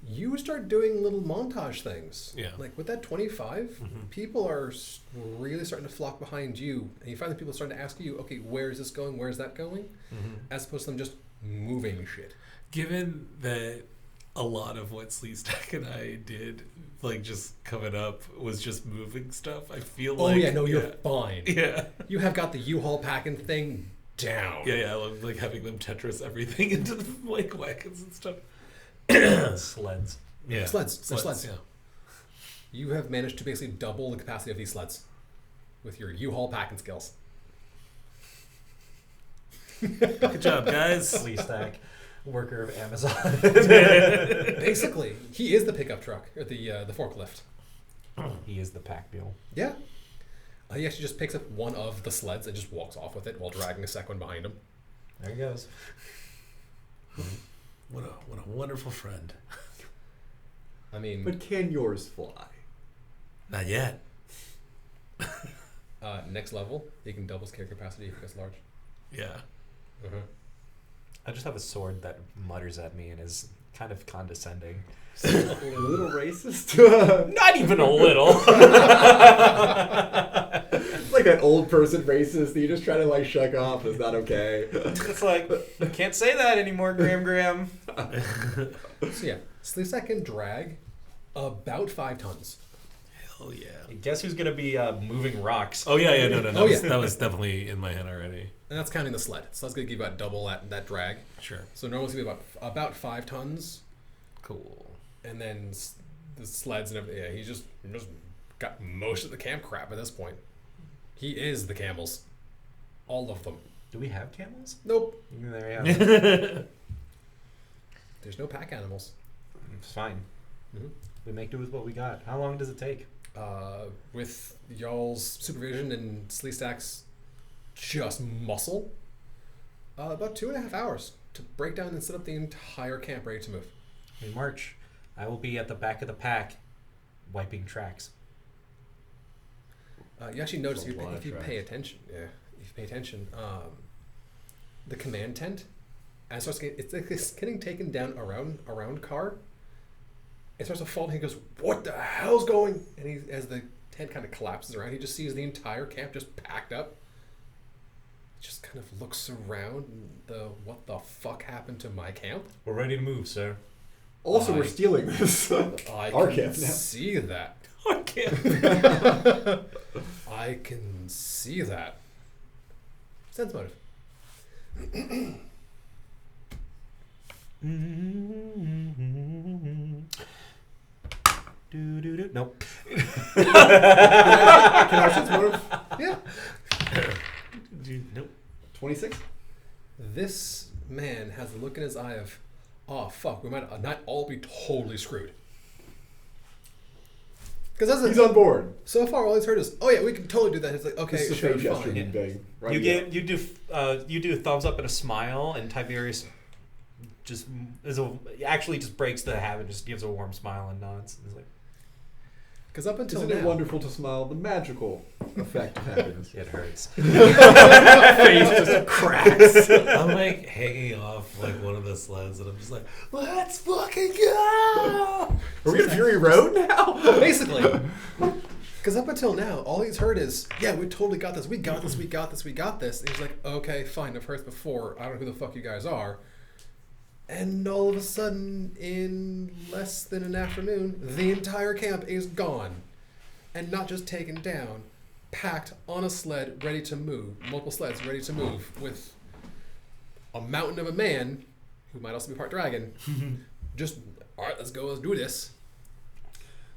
You start doing little montage things. Yeah. Like with that 25, people are really starting to flock behind you, and you find that people are starting to ask you, okay, where is this going? Where is that going? As opposed to them just moving shit. Given that a lot of what Sleestack and I did, like just coming up, was just moving stuff, I feel like... Oh yeah, no, you're fine. Yeah. You have got the U-Haul packing thing down. Yeah, I love like having them Tetris everything into the like wagons and stuff. Sleds. Yeah. Sleds. They're sleds. Yeah. You have managed to basically double the capacity of these sleds with your U-Haul packing skills. Good job, guys. Sleestack, worker of Amazon. Basically, he is the pickup truck, or the forklift. He is the pack mule. Yeah. He actually just picks up one of the sleds and just walks off with it while dragging a second one behind him. There he goes. What a wonderful friend. I mean... But can yours fly? Not yet. Next level, he can double his carry capacity if he gets large. Yeah. I just have a sword that mutters at me and is kind of condescending. A little racist? Not even a little. It's like that old person racist that you just try to like shuck off. It's not okay. It's like, can't say that anymore, Graham. So yeah, Sleestack can drag about 5 tons. Hell yeah. Guess who's gonna be moving rocks? Oh yeah, no. Oh, yeah. That was definitely in my head already. And that's counting the sled. So that's going to give you about double that drag. Sure. So normally it's going to be about 5 tons. Cool. And then the sleds and everything. Yeah, he's just got most of the camp crap at this point. He is the camels. All of them. Do we have camels? Nope. There we have. There's no pack animals. It's fine. Mm-hmm. We make do with what we got. How long does it take? With y'all's supervision and Sleestack's just muscle, about 2.5 hours to break down and set up the entire camp ready to move. We march. I will be at the back of the pack, wiping tracks. You actually notice That's a lot if you of pay tracks. attention. Yeah, if you pay attention, the command tent, as it starts it's getting taken down around Carr. It starts to fall, and he goes, "What the hell's going?" And as the tent kind of collapses around, he just sees the entire camp just packed up. Just kind of looks around. What the fuck happened to my camp? We're ready to move, sir. Also, we're stealing this. I Our can camp now. see that. I can't. I can see that. Sense motive. Nope. Can I sense motive? Yeah. Nope. 26? This man has the look in his eye of, oh fuck, we might not all be totally screwed. Because He's on board. so far all he's heard is, oh yeah, we can totally do that. It's like, okay, This is a sure, fake gesture fine. being big. Right You do a thumbs up and a smile, and Tiberius just actually just breaks the habit, just gives a warm smile and nods. He's like, Because up until Isn't now, it wonderful to smile? The magical effect of happiness. It hurts. Face just cracks. I'm like hanging off like one of the sleds, and I'm just like, let's fucking go! Are we in Fury Road now? basically. Because up until now, all he's heard is, yeah, we totally got this. We got this. We got this. We got this. And he's like, okay, fine. I've heard this before. I don't know who the fuck you guys are. And all of a sudden, in less than an afternoon, the entire camp is gone. And not just taken down, packed on a sled, ready to move. Multiple sleds ready to move with a mountain of a man, who might also be part dragon, just, all right, let's go, let's do this.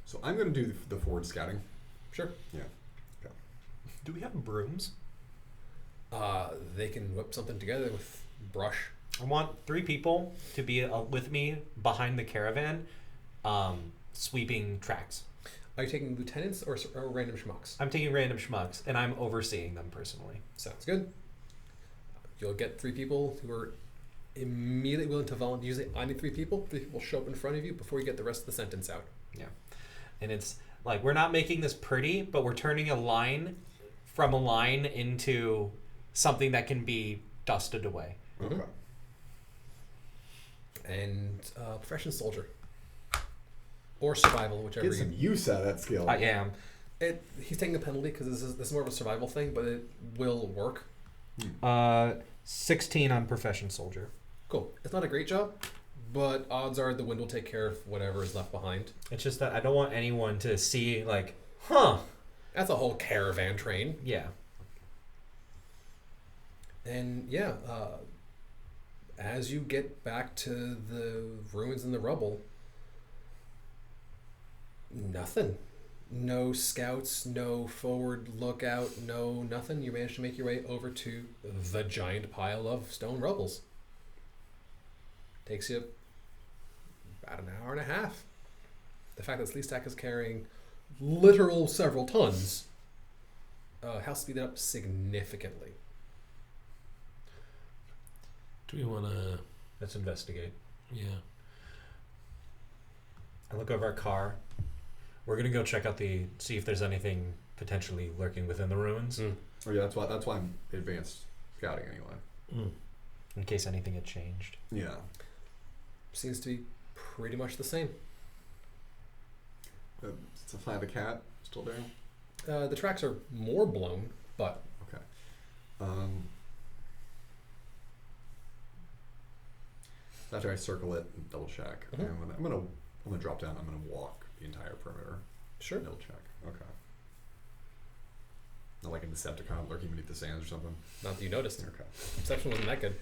So I'm going to do the forward scouting. Sure. Yeah. Okay. Do we have brooms? They can whip something together with brush. I want 3 people to be with me behind the caravan, sweeping tracks. Are you taking lieutenants or random schmucks? I'm taking random schmucks, and I'm overseeing them personally. Sounds good. You'll get 3 people who are immediately willing to volunteer. Usually I need 3 people. 3 people show up in front of you before you get the rest of the sentence out. Yeah. And it's like, we're not making this pretty, but we're turning a line from a line into something that can be dusted away. Okay. And profession soldier. Or survival, whichever Get some use out of that skill. I am. He's taking a penalty because this is more of a survival thing, but it will work. 16 on profession soldier. Cool. It's not a great job, but odds are the wind will take care of whatever is left behind. It's just that I don't want anyone to see, like, huh. That's a whole caravan train. Yeah. And yeah, as you get back to the ruins and the rubble, nothing. No scouts, no forward lookout, no nothing. You managed to make your way over to the giant pile of stone rubbles. Takes you about an hour and a half. The fact that Sleestack is carrying literal several tons helps speed it up significantly. Do we want to? Let's investigate. Yeah. I look over our car. We're gonna go check out see if there's anything potentially lurking within the ruins, Oh yeah, that's why I'm advanced scouting anyway. in case anything had changed. Yeah. Seems to be pretty much the same. It's a Fly the Cat still there. The tracks are more blown, but Okay. After I circle it and double check, Mhm. I'm gonna drop down. I'm gonna walk the entire perimeter. sure. Double check. Okay. Not like a Decepticon lurking beneath the sands or something. Not that you noticed. Okay. Perception wasn't that good.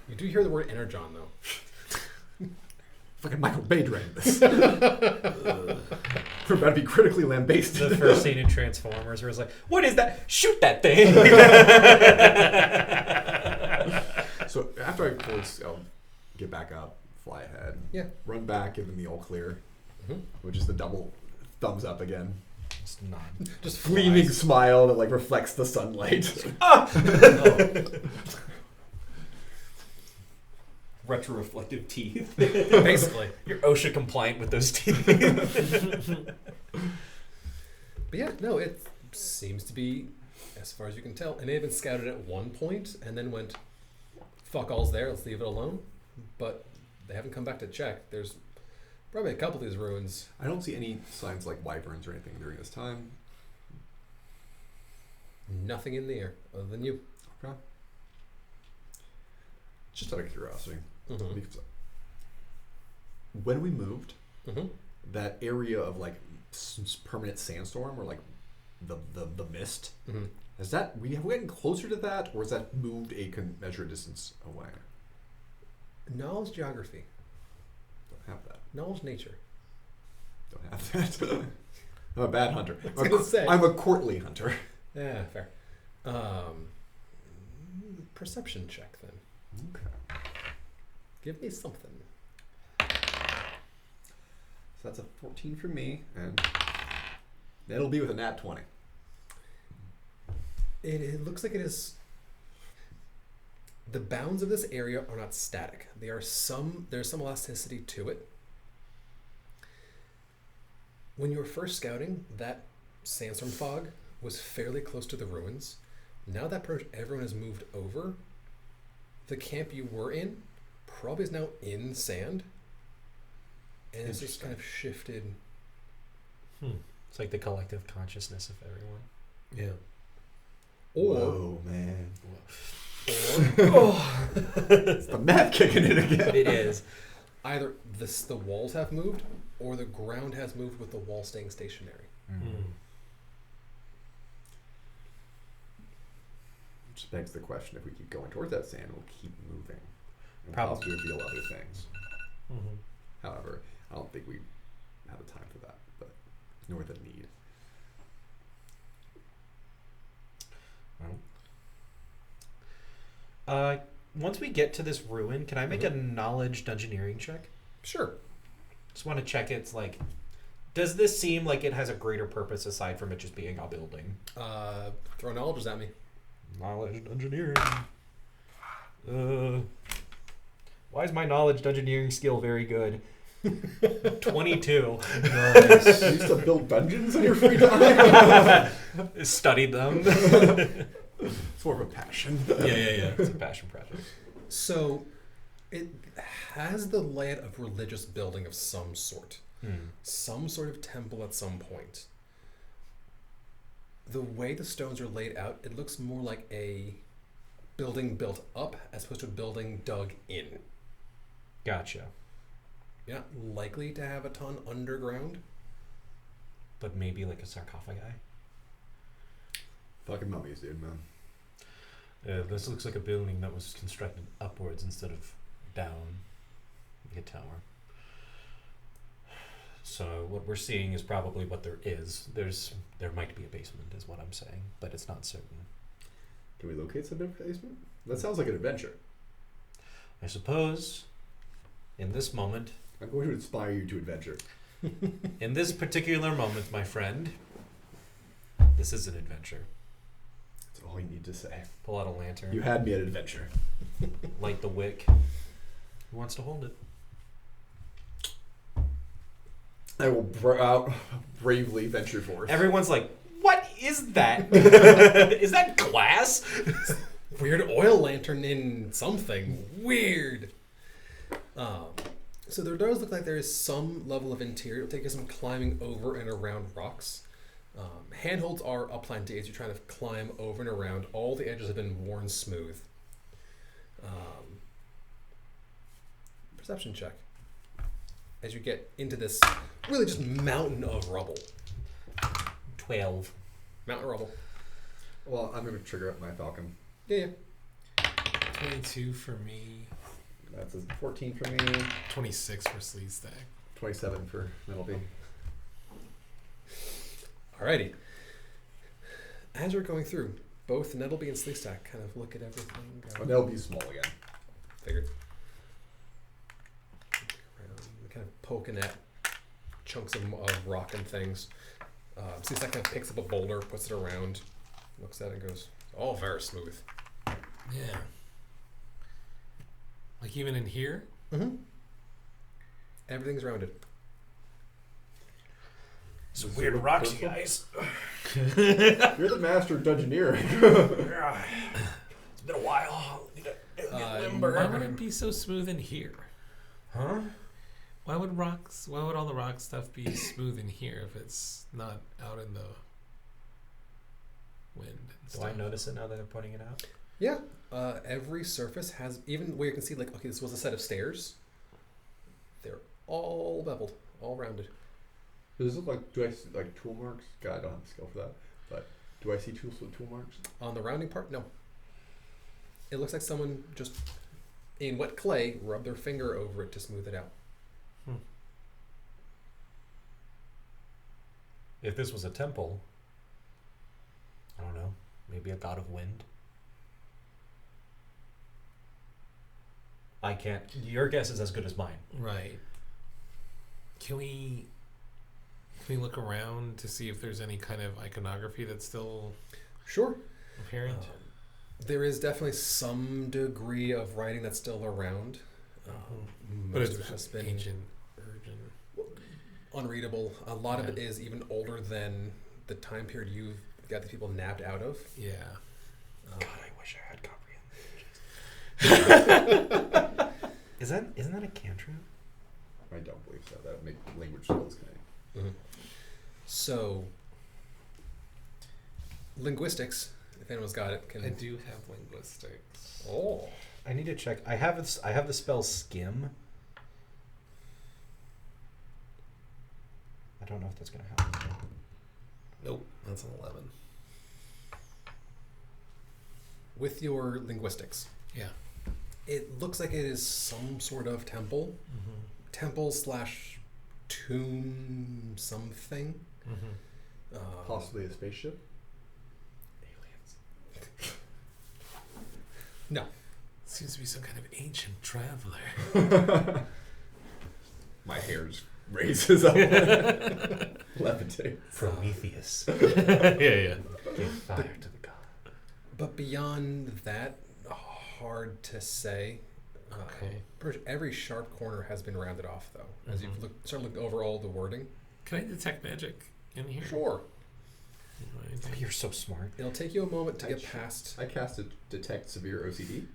You do hear the word energon, though. Fucking Michael Bay drained this. We're about to be critically lambasted. The first scene in Transformers where it's like, what is that? Shoot that thing! So after I'll get back up, fly ahead, Yeah. run back, give them the all clear, Mhm. which is the double thumbs up again. Just nod. Just Gleaming flies. smile that like reflects the sunlight. Retro-reflective teeth. Basically. You're OSHA compliant with those teeth. But yeah, no, it seems to be, as far as you can tell, and they have been scouted at one point and then went, fuck all's there, let's leave it alone. But they haven't come back to check. There's probably a couple of these ruins. I don't see any signs like wyverns or anything during this time. Nothing in the air other than you. Okay. Just out of curiosity, Mm-hmm. because when we moved, Mm-hmm. that area of like permanent sandstorm or like the mist, Mm-hmm. has that have we gotten closer to that, or has that moved a measured distance away? Knowledge geography. Don't have that. Knowledge nature. Don't have that. I'm a bad hunter. I was gonna say. I'm a courtly hunter. Yeah, fair. Perception check then. Okay. Give me something. So that's a 14 for me, and that'll be with a nat 20. It looks like it is. The bounds of this area are not static. There's some elasticity to it. When you were first scouting, that sandstorm fog was fairly close to the ruins. Now that pretty much everyone has moved over, the camp you were in probably is now in sand. And it's just kind of shifted. It's like the collective consciousness of everyone. Yeah. Or, Whoa, man. Oh. It's the math kicking in again. It is. either the walls have moved or the ground has moved with the wall staying stationary. Which begs the question, if we keep going towards that sand, we'll keep moving. And Probably. possibly reveal other things. Mm-hmm. However, I don't think we have the time for that, but nor the need. Once we get to this ruin, can I make a knowledge dungeoneering check? Sure. Just want to check it's like, does this seem like it has a greater purpose aside from it just being a building? Throw knowledges at me. Knowledge dungeoneering. Why is my knowledge dungeoneering skill very good? 22. Nice. You used to build dungeons in your free time? Studied them. It's more of a passion. Yeah. It's a passion project. So, it has the layout of religious building of some sort. Some sort of temple at some point. The way the stones are laid out, it looks more like a building built up as opposed to a building dug in. Gotcha. Yeah, likely to have a ton underground. But maybe like a sarcophagi? Fucking mummies, dude, man. This looks like a building that was constructed upwards instead of down, like a tower. So what we're seeing is probably what there is. There might be a basement, is what I'm saying, but it's not certain. Can we locate some basement? That sounds like an adventure. I suppose, in this moment, I'm going to inspire you to adventure. in this particular moment, my friend, this is an adventure. That's all you need to say. Pull out a lantern. You had me at adventure. Light the wick. Who wants to hold it? I will bravely venture forth. Everyone's like, what is that? Is that glass? Weird oil lantern in something. Weird. So there does look like there is some level of interior. It'll take you some climbing over and around rocks. Handholds are aplenty as you're trying to climb over and around. All the edges have been worn smooth. Perception check. As you get into this really just mountain of rubble. 12. Mountain of rubble. Well, I'm going to trigger up my falcon. Yeah. 22 for me. That's a 14 for me. 26 for Sleeve Stack. 27 for Menagerie. Alrighty. As you're going through, both Nettleby and Sleestack kind of look at everything. Oh, that'll be small again. Figured. Kind of poking at chunks of rock and things. Sleestack kind of picks up a boulder, puts it around, looks at it and goes, all very smooth. Yeah. Like even in here? Mm-hmm. Everything's rounded. Some weird rocks, you guys. You're the master dungeoneer. It's been a while. Need to get Why limber. would it be so smooth in here? Huh? Why would all the rock stuff be smooth in here if it's not out in the wind and Do stuff? I notice it now that they're pointing it out? Yeah. Every surface has, even where you can see, like, okay, this was a set of stairs. They're all beveled, all rounded. Does it look like, do I see like tool marks? God, I don't have the skill for that. But do I see tool marks? On the rounding part, no. It looks like someone just, in wet clay, rubbed their finger over it to smooth it out. If this was a temple, I don't know, maybe a god of wind. I can't. Your guess is as good as mine. Right. Can we look around to see if there's any kind of iconography that's still Sure. apparent? There is definitely some degree of writing that's still around. But Most it's of it has been ancient, virgin. unreadable. A lot of it is even older than the time period you've got the people nabbed out of. Yeah. God, I wish I had comprehension. Isn't that a cantrip? I don't believe so. That would make language skills connect. So, linguistics, if anyone's got it, can I do have linguistics. Oh, I need to check. I have the spell skim. I don't know if that's gonna help. Nope, that's an 11. with your linguistics. Yeah. It looks like it is some sort of temple. Mm-hmm. Temple slash tomb something. Mm-hmm. Possibly a spaceship? Aliens. No. Seems to be some kind of ancient traveler. My hair just raises up. Levitate. Prometheus. Yeah. Give fire to the god. But beyond that, hard to say. Okay. Every sharp corner has been rounded off, though. As you've started looking over all the wording. Can I detect magic in here? Sure. Oh, you're so smart. It'll take you a moment to get past. I cast a detect severe OCD.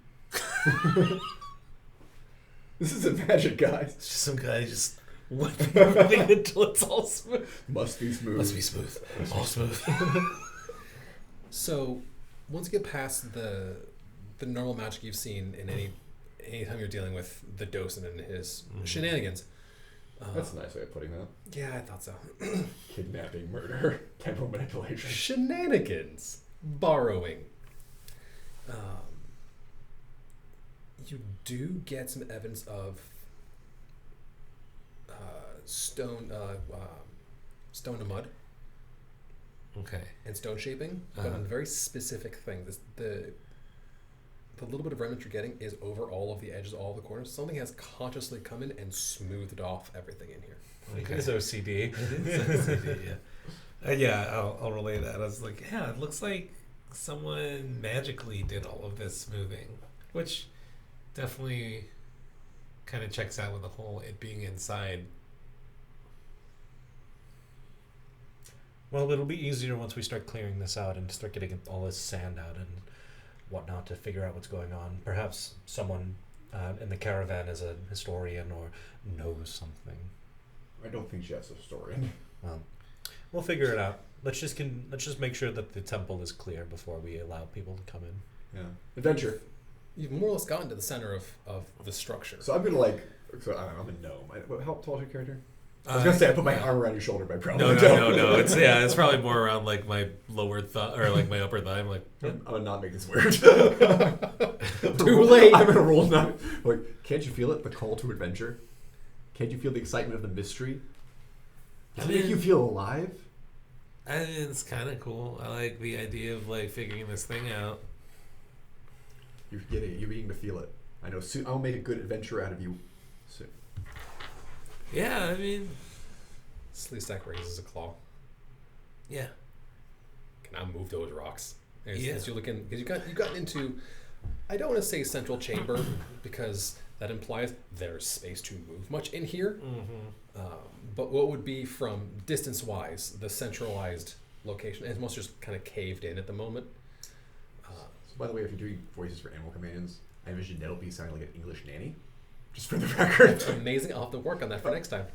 This is a magic, guys. It's just some guy just whipping everything until it's all smooth. Must be smooth. Must be smooth. All smooth. So, once you get past the normal magic you've seen in any time you're dealing with the docent and his shenanigans. That's a nice way of putting that. Yeah, I thought so. Kidnapping, murder, temporal manipulation. Shenanigans. Borrowing. You do get some evidence of stone to mud Okay. and stone shaping, but on very specific things. The little bit of remnant you're getting is over all of the edges, all of the corners. Something has consciously come in and smoothed off everything in here. Okay. It is OCD. I'll relay that. I was like, yeah, it looks like someone magically did all of this smoothing, which definitely kind of checks out with the whole it being inside. Well, it'll be easier once we start clearing this out and start getting all this sand out and whatnot to figure out what's going on. Perhaps someone in the caravan is a historian or knows something. I don't think she has a historian. Well, we'll figure it out. Let's just make sure that the temple is clear before we allow people to come in. Yeah. Adventure. You've more or less gotten to the center of the structure. So I'm gonna I'm a gnome. How tall is your character? I was gonna say I put my arm around your shoulder, but I probably don't. No. It's probably more around like my lower thigh or like my upper thigh. I'm like, I'm gonna not make this weird. Too late. I'm gonna roll not. Like, can't you feel it? The call to adventure. Can't you feel the excitement of the mystery? Does it make you feel alive? I mean, it's kind of cool. I like the idea of like figuring this thing out. You're getting it. You're beginning to feel it. I know. Soon I'll make a good adventure out of you. Soon. Yeah, I mean, Sleestack raises a claw. yeah. Can I move those rocks? Yeah. As you look in, because you got into, I don't want to say central chamber because that implies there's space to move much in here. Mm-hmm. But what would be from distance-wise the centralized location? And it's mostly just kind of caved in at the moment. So by the way, if you're doing voices for animal companions, I envision Nettleby sounding like an English nanny. Just for the record. Amazing. I'll have to work on that for next time.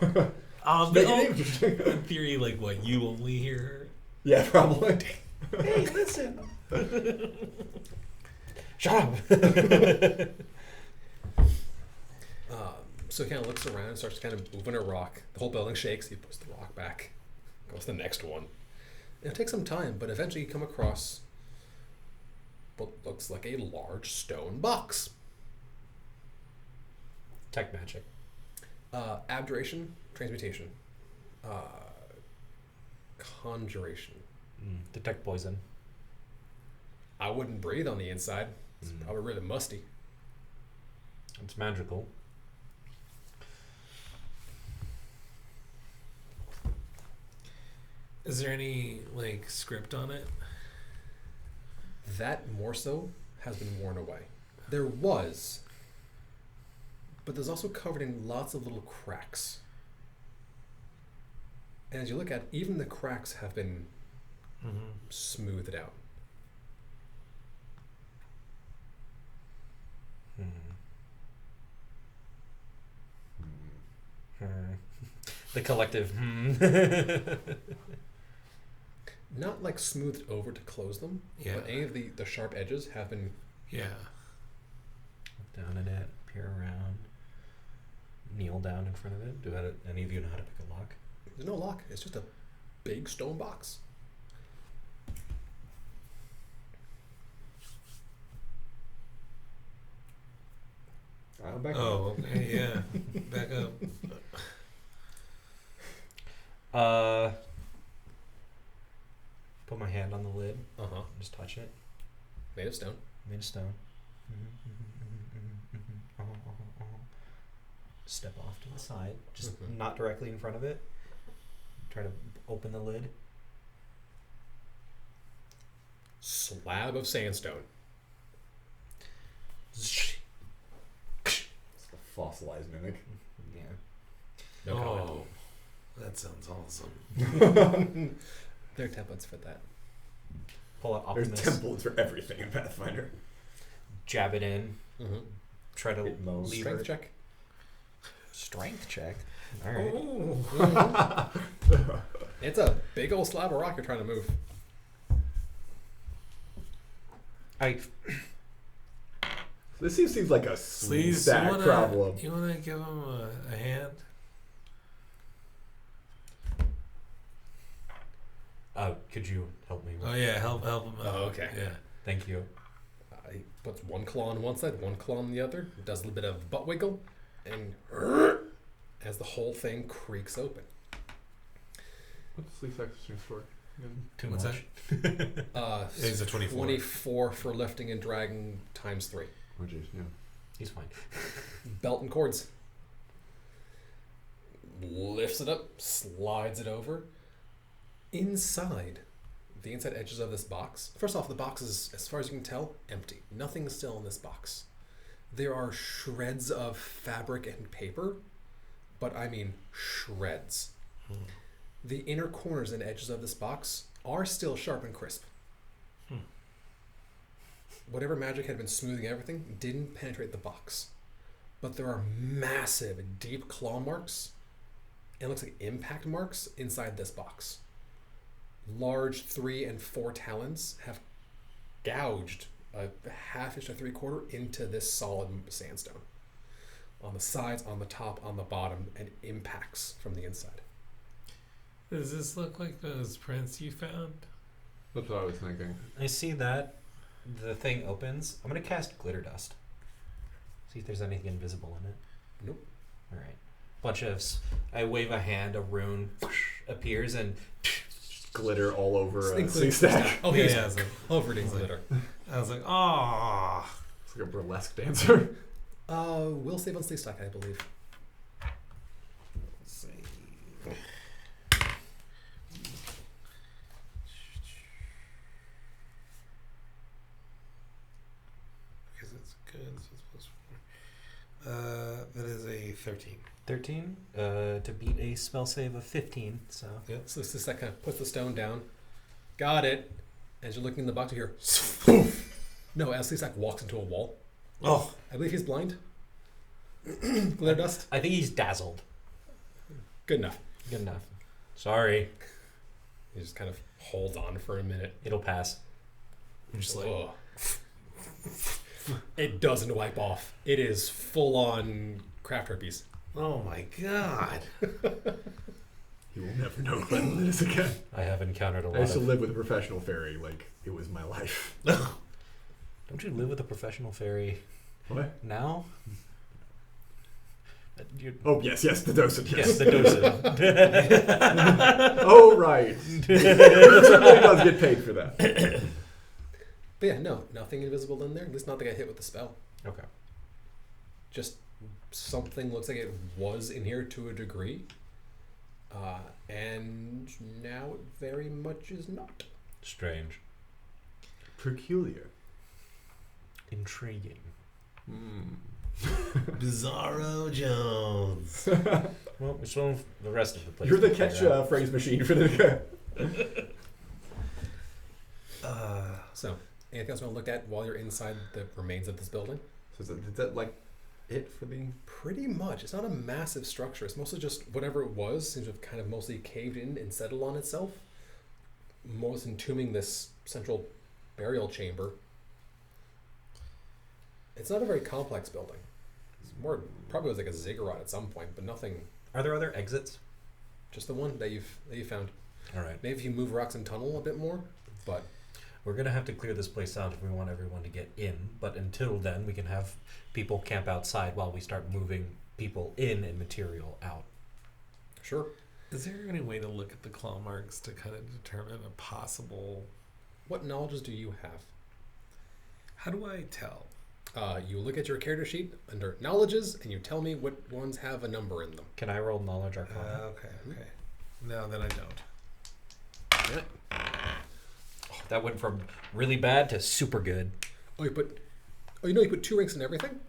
In theory, like what you only hear. Yeah, probably. Hey, listen. Shut up. So he kind of looks around and starts kind of moving a rock. The whole building shakes. He puts the rock back. Goes to the next one. It'll take some time, but eventually you come across what looks like a large stone box. Tech magic. Abjuration, transmutation, conjuration. Detect poison. I wouldn't breathe on the inside. It's probably really musty. It's magical. Is there any like script on it? That more so has been worn away. There was, but there's also covered in lots of little cracks. And as you look at, even the cracks have been smoothed out. The collective. Not like smoothed over to close them, Yeah. but any of the sharp edges have been. Yeah. Look down at it, peer around, kneel down in front of it. Do any of you know how to pick a lock? There's no lock. It's just a big stone box. I'm back. Oh, okay, yeah. Back up. Put my hand on the lid. Uh-huh. Just touch it. Made of stone. Made of stone. Step off to the side, just not directly in front of it. Try to open the lid. Slab of sandstone. It's a fossilized mimic. Yeah. No comment. Oh, that sounds awesome. There are templates for that. Pull out There's Optimus. templates for everything in Pathfinder. Jab it in. Mm-hmm. Try to It mows. lever. Strength check. Strength check. All right. It's a big old slab of rock you're trying to move. This seems like a Please, stack problem. you wanna give him a hand? Could you help me? Oh yeah, help him out. Oh, okay. Yeah. Thank you. He puts one claw on one side, one claw on the other, does a little bit of butt wiggle, and as the whole thing creaks open. What's sleep strength for? Too What's much. It's a 24. 24 for lifting and dragging times 3. Oh jeez, yeah. He's fine. Belt and cords. Lifts it up, slides it over. Inside, the inside edges of this box. First off, the box is, as far as you can tell, empty. Nothing is still in this box. There are shreds of fabric and paper, but I mean shreds. The inner corners and edges of this box are still sharp and crisp. Whatever magic had been smoothing everything didn't penetrate the box. But there are massive, deep claw marks, and it looks like impact marks inside this box. Large 3 and 4 talons have gouged a half-inch to 3/4 into this solid sandstone. On the sides, on the top, on the bottom, and impacts from the inside. Does this look like those prints you found? That's what I was thinking. I see that. The thing opens. I'm going to cast Glitter Dust. See if there's anything invisible in it. Nope. All right. Bunch of... I wave a hand, a rune appears, and... Glitter all over a Including sleep stack. Oh, Yeah, he's yeah, I was like, covered in glitter. oh. It's like a burlesque dancer. Will save on sleep stack, I believe. Let's see. Because it's good, so it's +4. That is a 13. 13 to beat a spell save of 15. So So this that kind of puts the stone down. Got it. As you're looking in the box, you hear... No, as Sleesack walks into a wall. Oh. I believe he's blind. Glitter dust. I think he's dazzled. Good enough. Good enough. Sorry. He just kind of holds on for a minute. It'll pass. I'm just like, Ugh. It doesn't wipe off. It is full on craft herpes. oh my god. You will never know cleanliness again. I have encountered a I lot used to of... live with a professional fairy like it was my life. Don't you live with a professional fairy What? now? Oh yes, the docent. Yes, the docent. Oh right. Certainly does get paid for that. But yeah, no, nothing invisible in there. At least not that got hit with the spell. Okay. Just something looks like it was in here to a degree. And now it very much is not. Strange. Peculiar. Intriguing. Bizarro Jones. Well, we still have the rest of the place. You're the to figure catch out. phrase machine for the. So, anything else you want to look at while you're inside the remains of this building? So is that like it for the? Pretty much. It's not a massive structure. It's mostly just whatever it was seems to have kind of mostly caved in and settled on itself. Most entombing this central burial chamber. It's not a very complex building. It's more probably was like a ziggurat at some point, but nothing. Are there other exits? Just the one that you found. All right. Maybe if you move rocks and tunnel a bit more, but We're going to have to clear this place out if we want everyone to get in. But until then, we can have people camp outside while we start moving people in and material out. sure. Is there any way to look at the claw marks to kind of determine a possible? What knowledges do you have? How do I tell? You look at your character sheet under knowledges, and you tell me what ones have a number in them. Can I roll knowledge arcana? Okay. No, then I don't. That went from really bad to super good. You put 2 ranks in everything?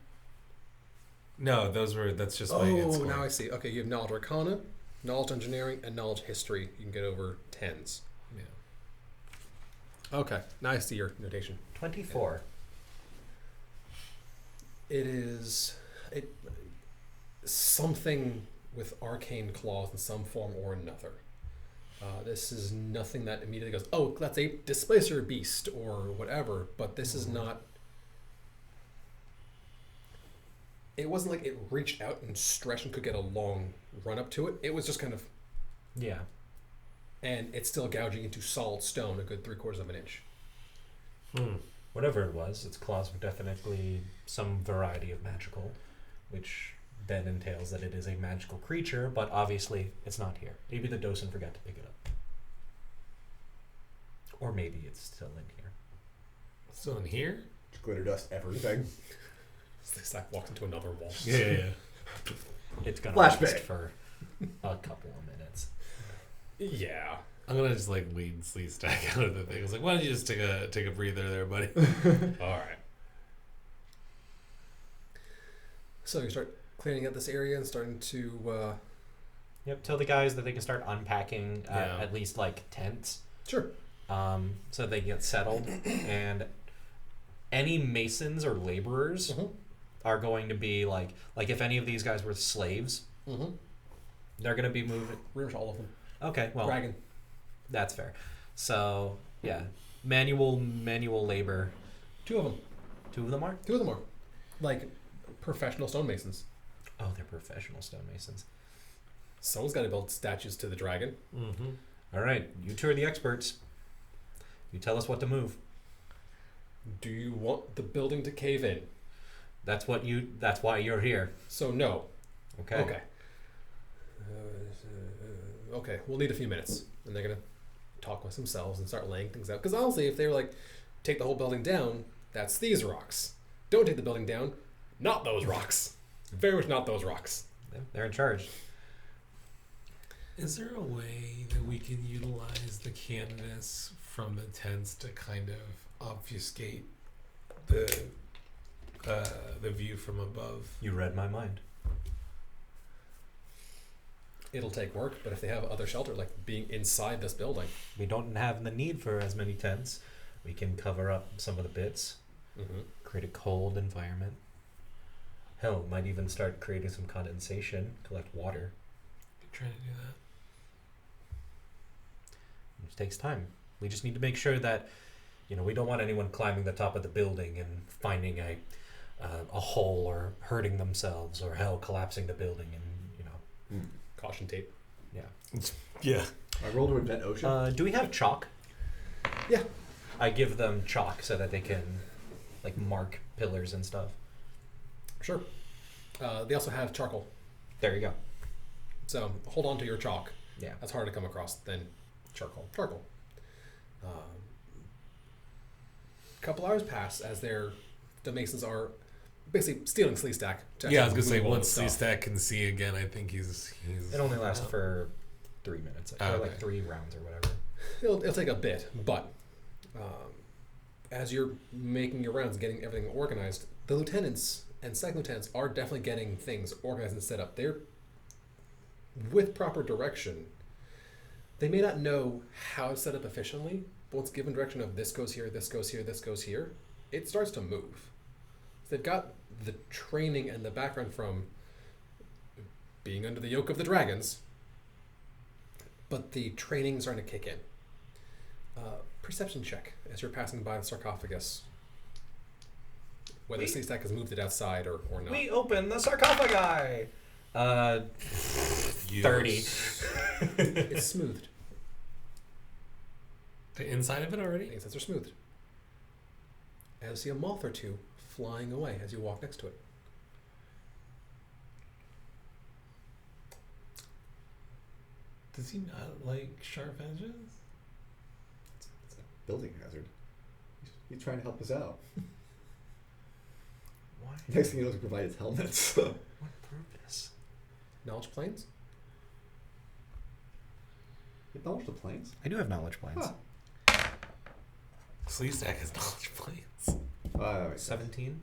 No, that's just my hit Oh, score. now I see. Okay, you have knowledge arcana, knowledge engineering, and knowledge history. You can get over 10s. Yeah. Okay, now I see your notation. 24. It is something with arcane claws in some form or another. This is nothing that immediately goes, oh, that's a displacer beast or whatever, but this is not. It wasn't like it reached out and stretched and could get a long run up to it. It was just kind of, Yeah. and it's still gouging into solid stone a good 3/4 of an inch. Whatever it was, its claws were definitely some variety of magical, which then entails that it is a magical creature, but obviously it's not here. Maybe the docent forgot to pick it up. Or maybe it's still in here. So in here? Glitter dust everything. This like walks into another wall. Yeah. It's gonna Flashback. last for a couple of minutes. Yeah. I'm gonna just like weed sleeve stack out of the thing. I was like, why don't you just take a breather there, buddy? All right. So you start cleaning out this area and starting to. Yep, tell the guys that they can start unpacking Yeah. at least like tents, Sure. so they get settled. And any masons or laborers Mhm. are going to be like if any of these guys were slaves, Mm-hmm. they're going to be moving. Pretty much all of them. Okay, well, Dragon. that's fair. So yeah, manual labor. 2 of them. 2 of them are. 2 of them are. Like professional stonemasons. Oh, they're professional stonemasons. Someone's got to build statues to the dragon. Mm-hmm. All right, you two are the experts. You tell us what to move. Do you want the building to cave in? That's why you're here. So no. Okay. Okay. Okay, we'll need a few minutes. And they're going to talk with themselves and start laying things out. Because honestly, if they were like, take the whole building down, that's these rocks. Don't take the building down, not those rocks. Very much not those rocks. They're in charge. Is there a way that we can utilize the canvas from the tents to kind of obfuscate the view from above? You read my mind. It'll take work, but if they have other shelter, like being inside this building. We don't have the need for as many tents. We can cover up some of the bits, Mm-hmm. create a cold environment. Hell, might even start creating some condensation, collect water. Trying to do that. It takes time. We just need to make sure that, we don't want anyone climbing the top of the building and finding a hole or hurting themselves or hell collapsing the building and Caution tape. Yeah. I rolled to invent ocean. Do we have chalk? Yeah. I give them chalk so that they can mark pillars and stuff. Sure. They also have charcoal. There you go. So hold on to your chalk. Yeah. That's harder to come across than charcoal. Couple hours pass as the masons are basically stealing Sleestack. Yeah, I was gonna say move all once this stuff. Sleestack can see again, I think he's. It only lasts for 3 minutes, or Okay. 3 rounds or whatever. It'll take a bit, but as you're making your rounds, getting everything organized, the lieutenants and second lieutenants are definitely getting things organized and set up. They're, with proper direction, they may not know how to set up efficiently, but once given direction of this goes here, this goes here, this goes here, it starts to move. They've got the training and the background from being under the yoke of the dragons, but the training's starting to kick in. Perception check as you're passing by the sarcophagus. Whether the stack has moved it outside or not. We open the sarcophagi. 30. It's smoothed. The inside of it already? The insides are smoothed. And you see a moth or two flying away as you walk next to it. Does he not like sharp edges? It's a building hazard. He's trying to help us out. Why? Next thing you know, he provided helmets. What purpose? Knowledge planes? You acknowledge the planes? I do have knowledge planes. Huh. Sleestack has knowledge planes. That makes sense. 17.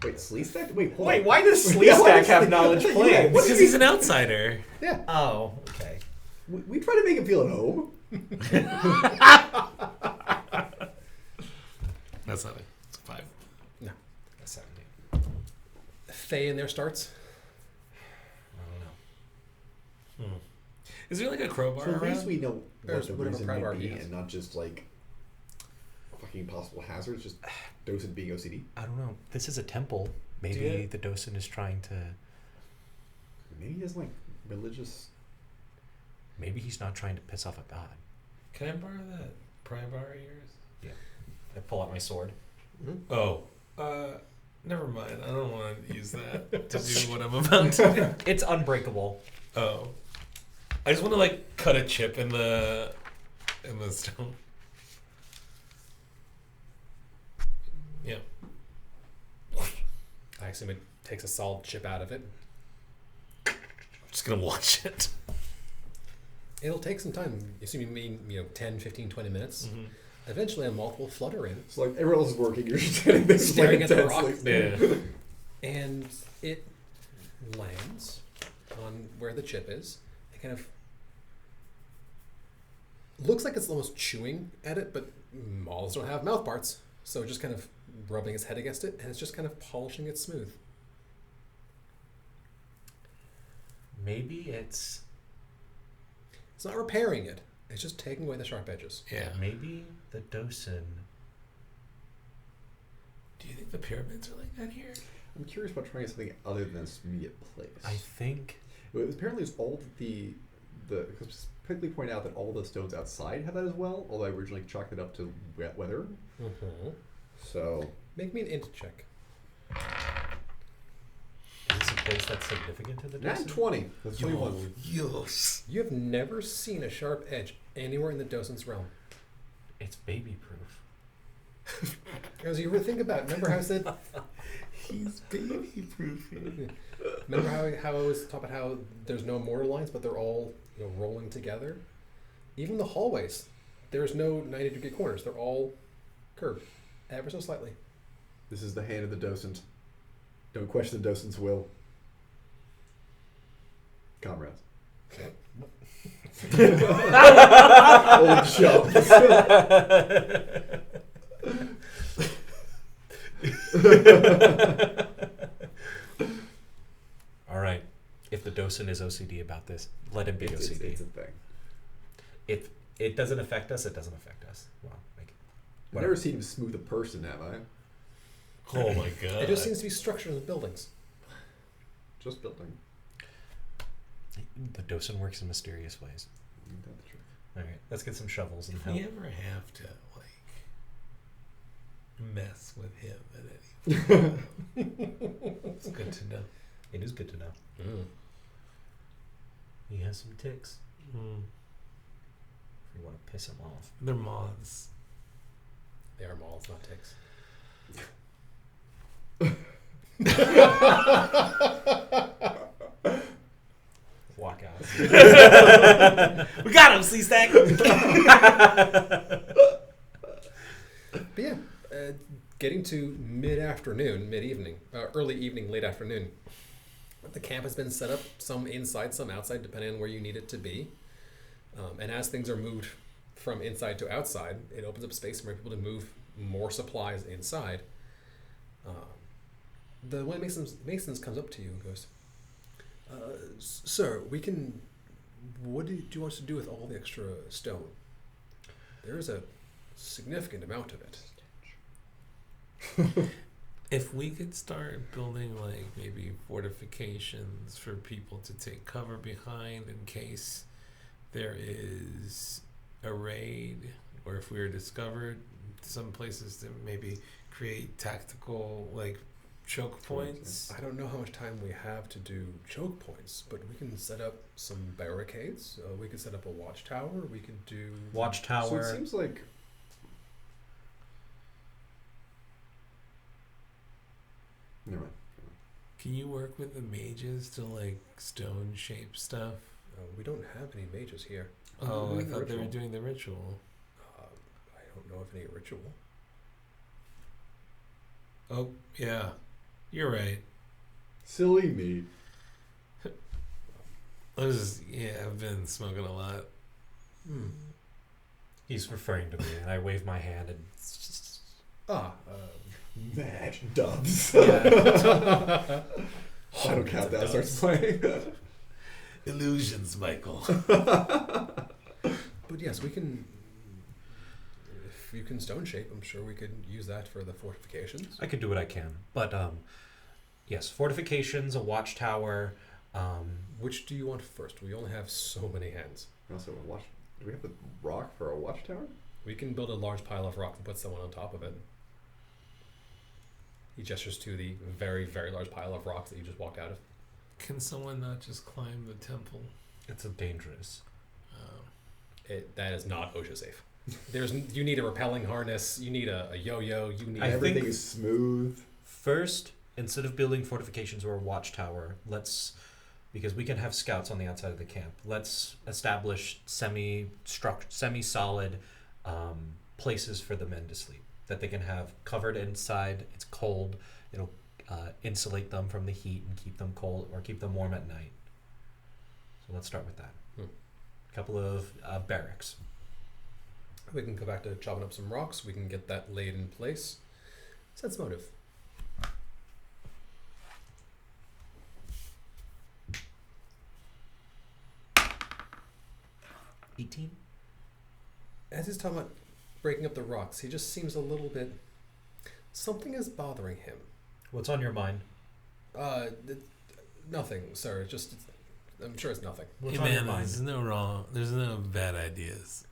Wait, Sleestack? Wait, hold Wait, on. why does Yeah, why Sleestack does have Sleestack- knowledge Yeah, planes? what Because he's an outsider. Yeah. Oh, okay. We try to make him feel at home. That's not it. It's a 5. No. That's 17. Faye in there starts. I don't know. Is there like a crowbar So at least around? we know There's what the whatever reason crowbar may he be has. and not just like fucking possible hazards, just docent being OCD. I don't know. This is a temple. Maybe Yeah. the docent is trying to. Maybe he has like religious... Maybe he's not trying to piss off a god. Can I borrow that pry bar of yours? I pull out my sword. Oh. Never mind. I don't want to use that to do what I'm about to do. It's unbreakable. Oh. I just want to like cut a chip in the stone. Yeah. I assume it takes a solid chip out of it. I'm just gonna watch it. It'll take some time. You assume you mean 10, 15, 20 minutes. Mm-hmm. Eventually a moth will flutter in. So like everyone else is working, you're just standing there Staring at the rock. Yeah. And it lands on where the chip is. It kind of looks like it's almost chewing at it, but moths don't have mouth parts. So just kind of rubbing its head against it, and it's just kind of polishing it smooth. Maybe it's It's not repairing it. It's just taking away the sharp edges. Yeah. maybe the docent. Do you think the pyramids are like that here? I'm curious about trying something other than this immediate place. I think. Apparently it's all the because quickly point out that all the stones outside have that as well, although I originally chalked it up to wet weather. Mm-hmm. So Make me an int check. Is this a place that's significant to the nat docent? 20. That's 21. Yes. You have never seen a sharp edge anywhere in the docent's realm. It's baby proof. As you think about it, remember how I said, He's baby proofing. remember how I was talking about how there's no mortar lines, but they're all rolling together? Even the hallways, there's no 90-degree corners. They're all curved, ever so slightly. This is the hand of the docent. Don't question the docent's will. Comrades. Old chums. All right. If the docent is OCD about this, let him be It's OCD. a thing. If it doesn't affect us, it doesn't affect us. Well, like, I've never seen him smooth a person, have I? Oh my god. It just seems to be structured in the buildings. Just building. the docent works in mysterious ways. Ain't that the truth? All right, let's get some shovels and If help. we ever have to like mess with him at any point, it's good to know. It is good to know. He has some ticks. If you want to piss him off. They're moths. They are moths, not ticks. Walk out. We got him, Sleestack. But yeah, Getting to mid-afternoon, mid-evening, early evening, late afternoon. The camp has been set up, some inside, some outside, depending on where you need it to be. And as things are moved from inside to outside, it opens up space for people to move more supplies inside. The one of the Masons comes up to you and goes, "Sir, we can. What do you want us to do with all the extra stone? There is a significant amount of it." If we could start building like maybe fortifications for people to take cover behind in case there is a raid, or if we are discovered, some places to maybe create tactical like choke points. I don't know how much time we have to do choke points, but we can set up some barricades. We could set up a watchtower. We could do So Watchtower. it seems like never mind. Can you work with the mages to like stone shape stuff? We don't have any mages here. Oh, I doing the thought they were ritual. doing the ritual. I don't know of any ritual. Oh, yeah. You're right. Silly me. I've been smoking a lot. He's referring to me, and I wave my hand and. Mad doves. Yeah. Countdown starts playing. Illusions, Michael. But yes, we can. If you can stone shape, I'm sure we could use that for the fortifications. I could do what I can, but yes, fortifications, a watchtower. Which do you want first? We only have so many hands. Also, do we have the rock for a watchtower? We can build a large pile of rock and put someone on top of it. He gestures to the very, very large pile of rocks that you just walked out of. Can someone not just climb the temple? It's a dangerous. That is not OSHA safe. You need a rappelling harness. You need a yo-yo. You need I think- Everything is smooth. First, instead of building fortifications or a watchtower, because we can have scouts on the outside of the camp, let's establish semi-solid places for the men to sleep that they can have covered inside. It's cold. It'll insulate them from the heat and keep them cold or keep them warm at night. So let's start with that. A couple of barracks. We can go back to chopping up some rocks. We can get that laid in place. Sense motive. $18. As he's talking about breaking up the rocks, he just seems a little bit. Something is bothering him. What's on your mind? Nothing, sir. I'm sure it's nothing. What's Hey on your man, mind? there's no bad ideas.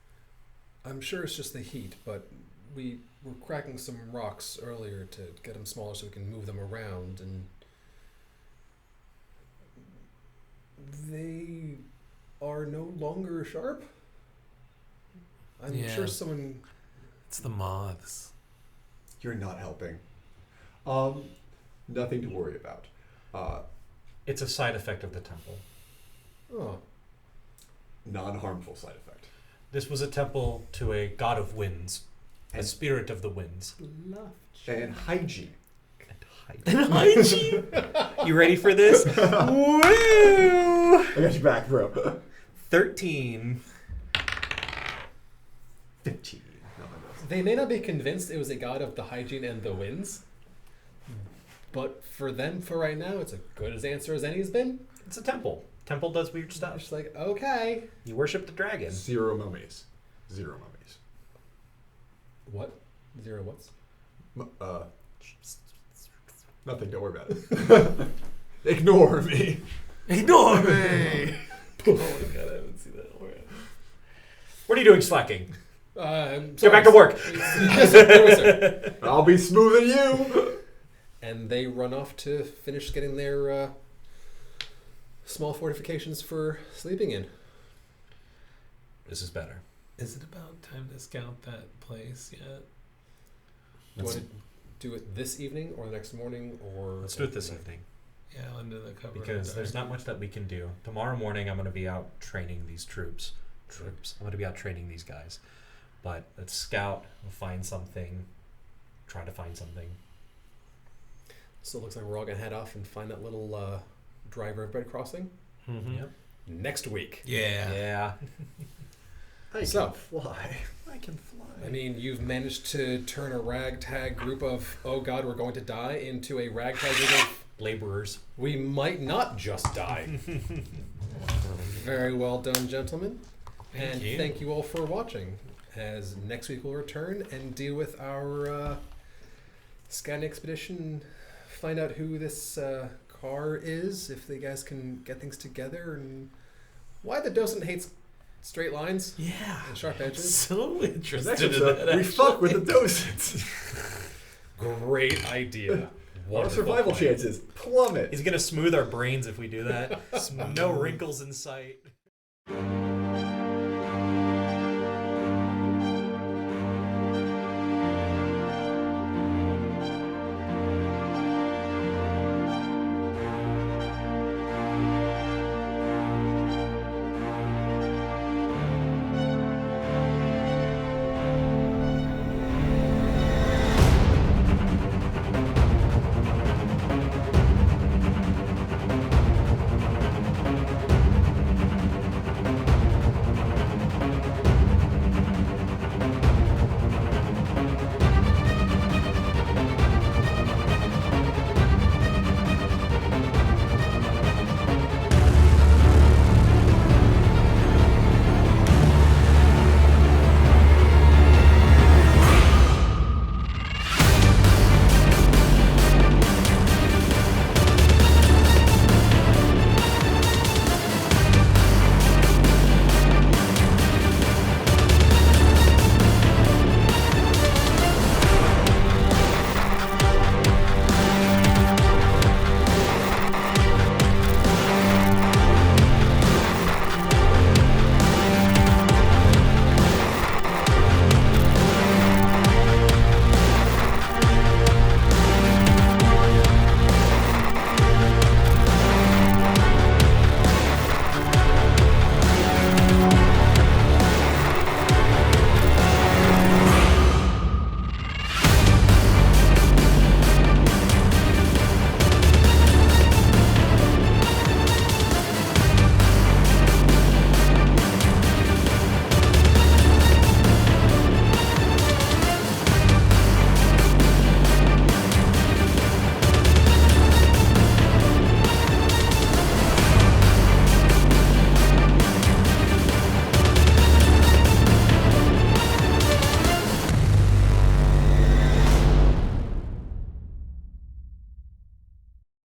I'm sure it's just the heat, but we were cracking some rocks earlier to get them smaller so we can move them around, and they are no longer sharp. I'm Yeah. sure someone. It's the moths. You're not helping. Nothing to worry about. It's a side effect of the temple. Oh, Non-harmful side effect. This was a temple to a god of winds, a And- spirit of the winds. And hygiene. You ready for this? Woo! I got you back, bro. 13. 15. No, they may not be convinced it was a god of the hygiene and the winds, but for them, for right now, it's as good as answer as any has been. It's a temple. Temple does weird I'm stuff. just like, okay. You worship the dragon. Zero mummies. Zero mummies. What? Zero what's? Nothing. Don't worry about it. Ignore me. Ignore me! Oh my god, I haven't seen that. What are you doing slacking? Get back to work. Yes, sir. I'll be smoothing you. And they run off to finish getting their small fortifications for sleeping in. This is better. Is it about time to scout that place yet? Do you want to do it this evening or the next morning, or Let's do it this evening. Yeah, under the cover Because of there's not much that we can do. Tomorrow morning, I'm going to be out training these troops. I'm going to be out training these guys. But let's scout, we'll find something, try to find something. So it looks like we're all gonna head off and find that little dry riverbed crossing Yep. next week. Yeah. Yeah. I So- can fly. I can fly. I mean, you've managed to turn a ragtag group of "oh God, we're going to die" into a ragtag group of Laborers. "we might not just die." Very well done, gentlemen. Thank And you. thank you all for watching. As next week we'll return and deal with our scouting expedition, find out who this car is, if the guys can get things together, and why the docent hates straight lines Yeah. and sharp edges. So Next interested in episode, that. we fuck with the docents. Great idea. Our Wonderful survival plan. chances plummet. He's gonna smooth our brains if we do that. No wrinkles in sight.